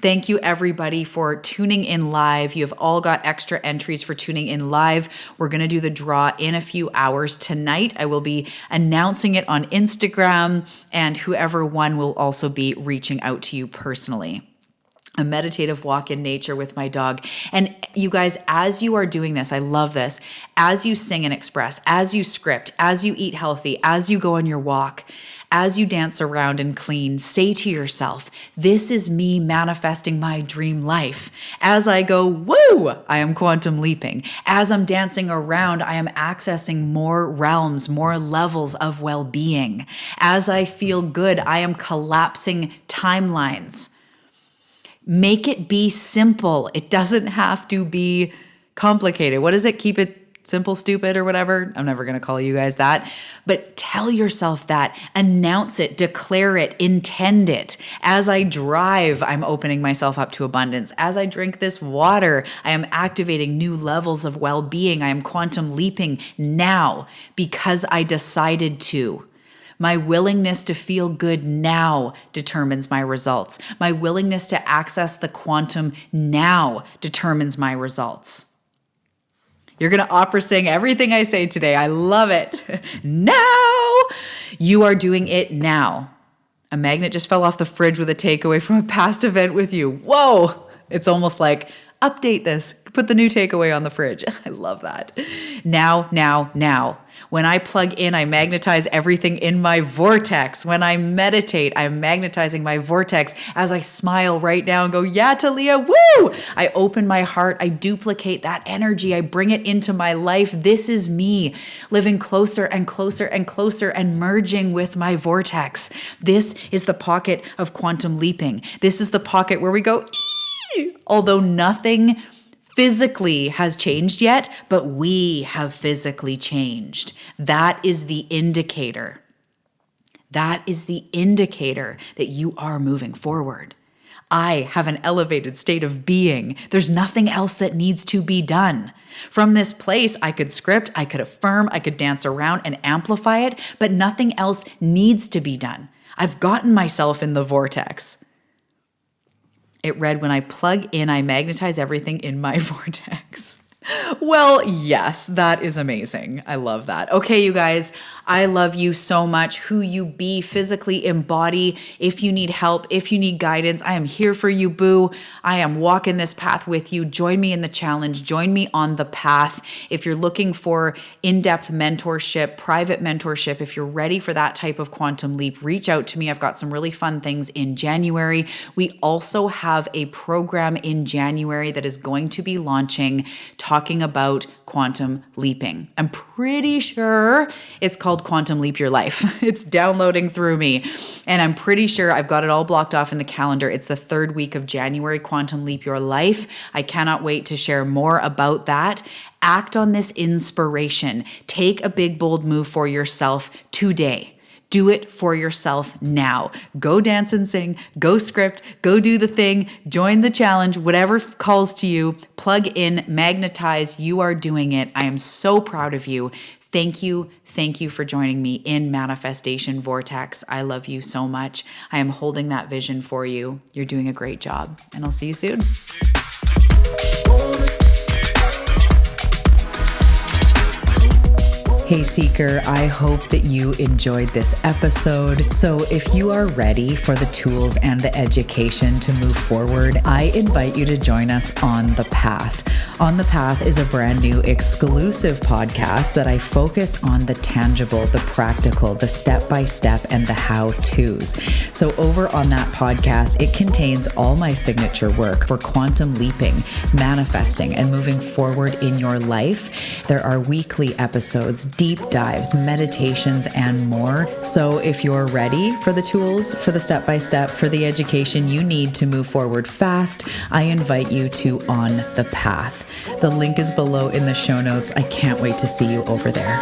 Thank you, everybody, for tuning in live. You have all got extra entries for tuning in live. We're going to do the draw in a few hours tonight. I will be announcing it on Instagram, and whoever won will also be reaching out to you personally. A meditative walk in nature with my dog. And you guys, as you are doing this, I love this, as you sing and express, as you script, as you eat healthy, as you go on your walk, As you dance around and clean, say to yourself, this is me manifesting my dream life. As I go, woo, I am quantum leaping. As I'm dancing around, I am accessing more realms, more levels of well-being. As I feel good, I am collapsing timelines. Make it be simple. It doesn't have to be complicated. What is it? Keep it simple, stupid, or whatever. I'm never going to call you guys that. But tell yourself that. Announce it. Declare it. Intend it. As I drive, I'm opening myself up to abundance. As I drink this water, I am activating new levels of well-being. I am quantum leaping now because I decided to. My willingness to feel good now determines my results. My willingness to access the quantum now determines my results. You're going to opera sing everything I say today. I love it. Now. You are doing it now. A magnet just fell off the fridge with a takeaway from a past event with you. Whoa. It's almost like, update this. Put the new takeaway on the fridge. I love that. Now, now, now. When I plug in, I magnetize everything in my vortex. When I meditate, I'm magnetizing my vortex. As I smile right now and go, yeah, Talia, woo! I open my heart. I duplicate that energy. I bring it into my life. This is me living closer and closer and closer and merging with my vortex. This is the pocket of quantum leaping. This is the pocket where we go, ee! Although nothing physically has changed yet, but we have physically changed. That is the indicator. That is the indicator that you are moving forward. I have an elevated state of being. There's nothing else that needs to be done. From this place, I could script, I could affirm, I could dance around and amplify it, but nothing else needs to be done. I've gotten myself in the vortex. It read, when I plug in, I magnetize everything in my vortex. Well, yes, that is amazing. I love that. Okay, you guys, I love you so much. Who you be, physically embody. If you need help, if you need guidance, I am here for you, boo. I am walking this path with you. Join me in the challenge. Join me on the path. If you're looking for in-depth mentorship, private mentorship, if you're ready for that type of quantum leap, reach out to me. I've got some really fun things in January. We also have a program in January that is going to be launching, talking about quantum leaping. I'm pretty sure it's called Quantum Leap Your Life. It's downloading through me. And I'm pretty sure I've got it all blocked off in the calendar. It's the 3rd week of January, Quantum Leap Your Life. I cannot wait to share more about that. Act on this inspiration. Take a big, bold move for yourself today. Do it for yourself now. Go dance and sing, go script, go do the thing, join the challenge, whatever calls to you, plug in, magnetize, you are doing it. I am so proud of you. Thank you. Thank you for joining me in Manifestation Vortex. I love you so much. I am holding that vision for you. You're doing a great job, and I'll see you soon. Hey Seeker, I hope that you enjoyed this episode. So if you are ready for the tools and the education to move forward, I invite you to join us on The Path. On The Path is a brand new exclusive podcast that I focus on the tangible, the practical, the step-by-step, and the how-tos. So over on that podcast, it contains all my signature work for quantum leaping, manifesting, and moving forward in your life. There are weekly episodes, deep dives, meditations, and more. So if you're ready for the tools, for the step-by-step, for the education you need to move forward fast, I invite you to On The Path. The link is below in the show notes. I can't wait to see you over there.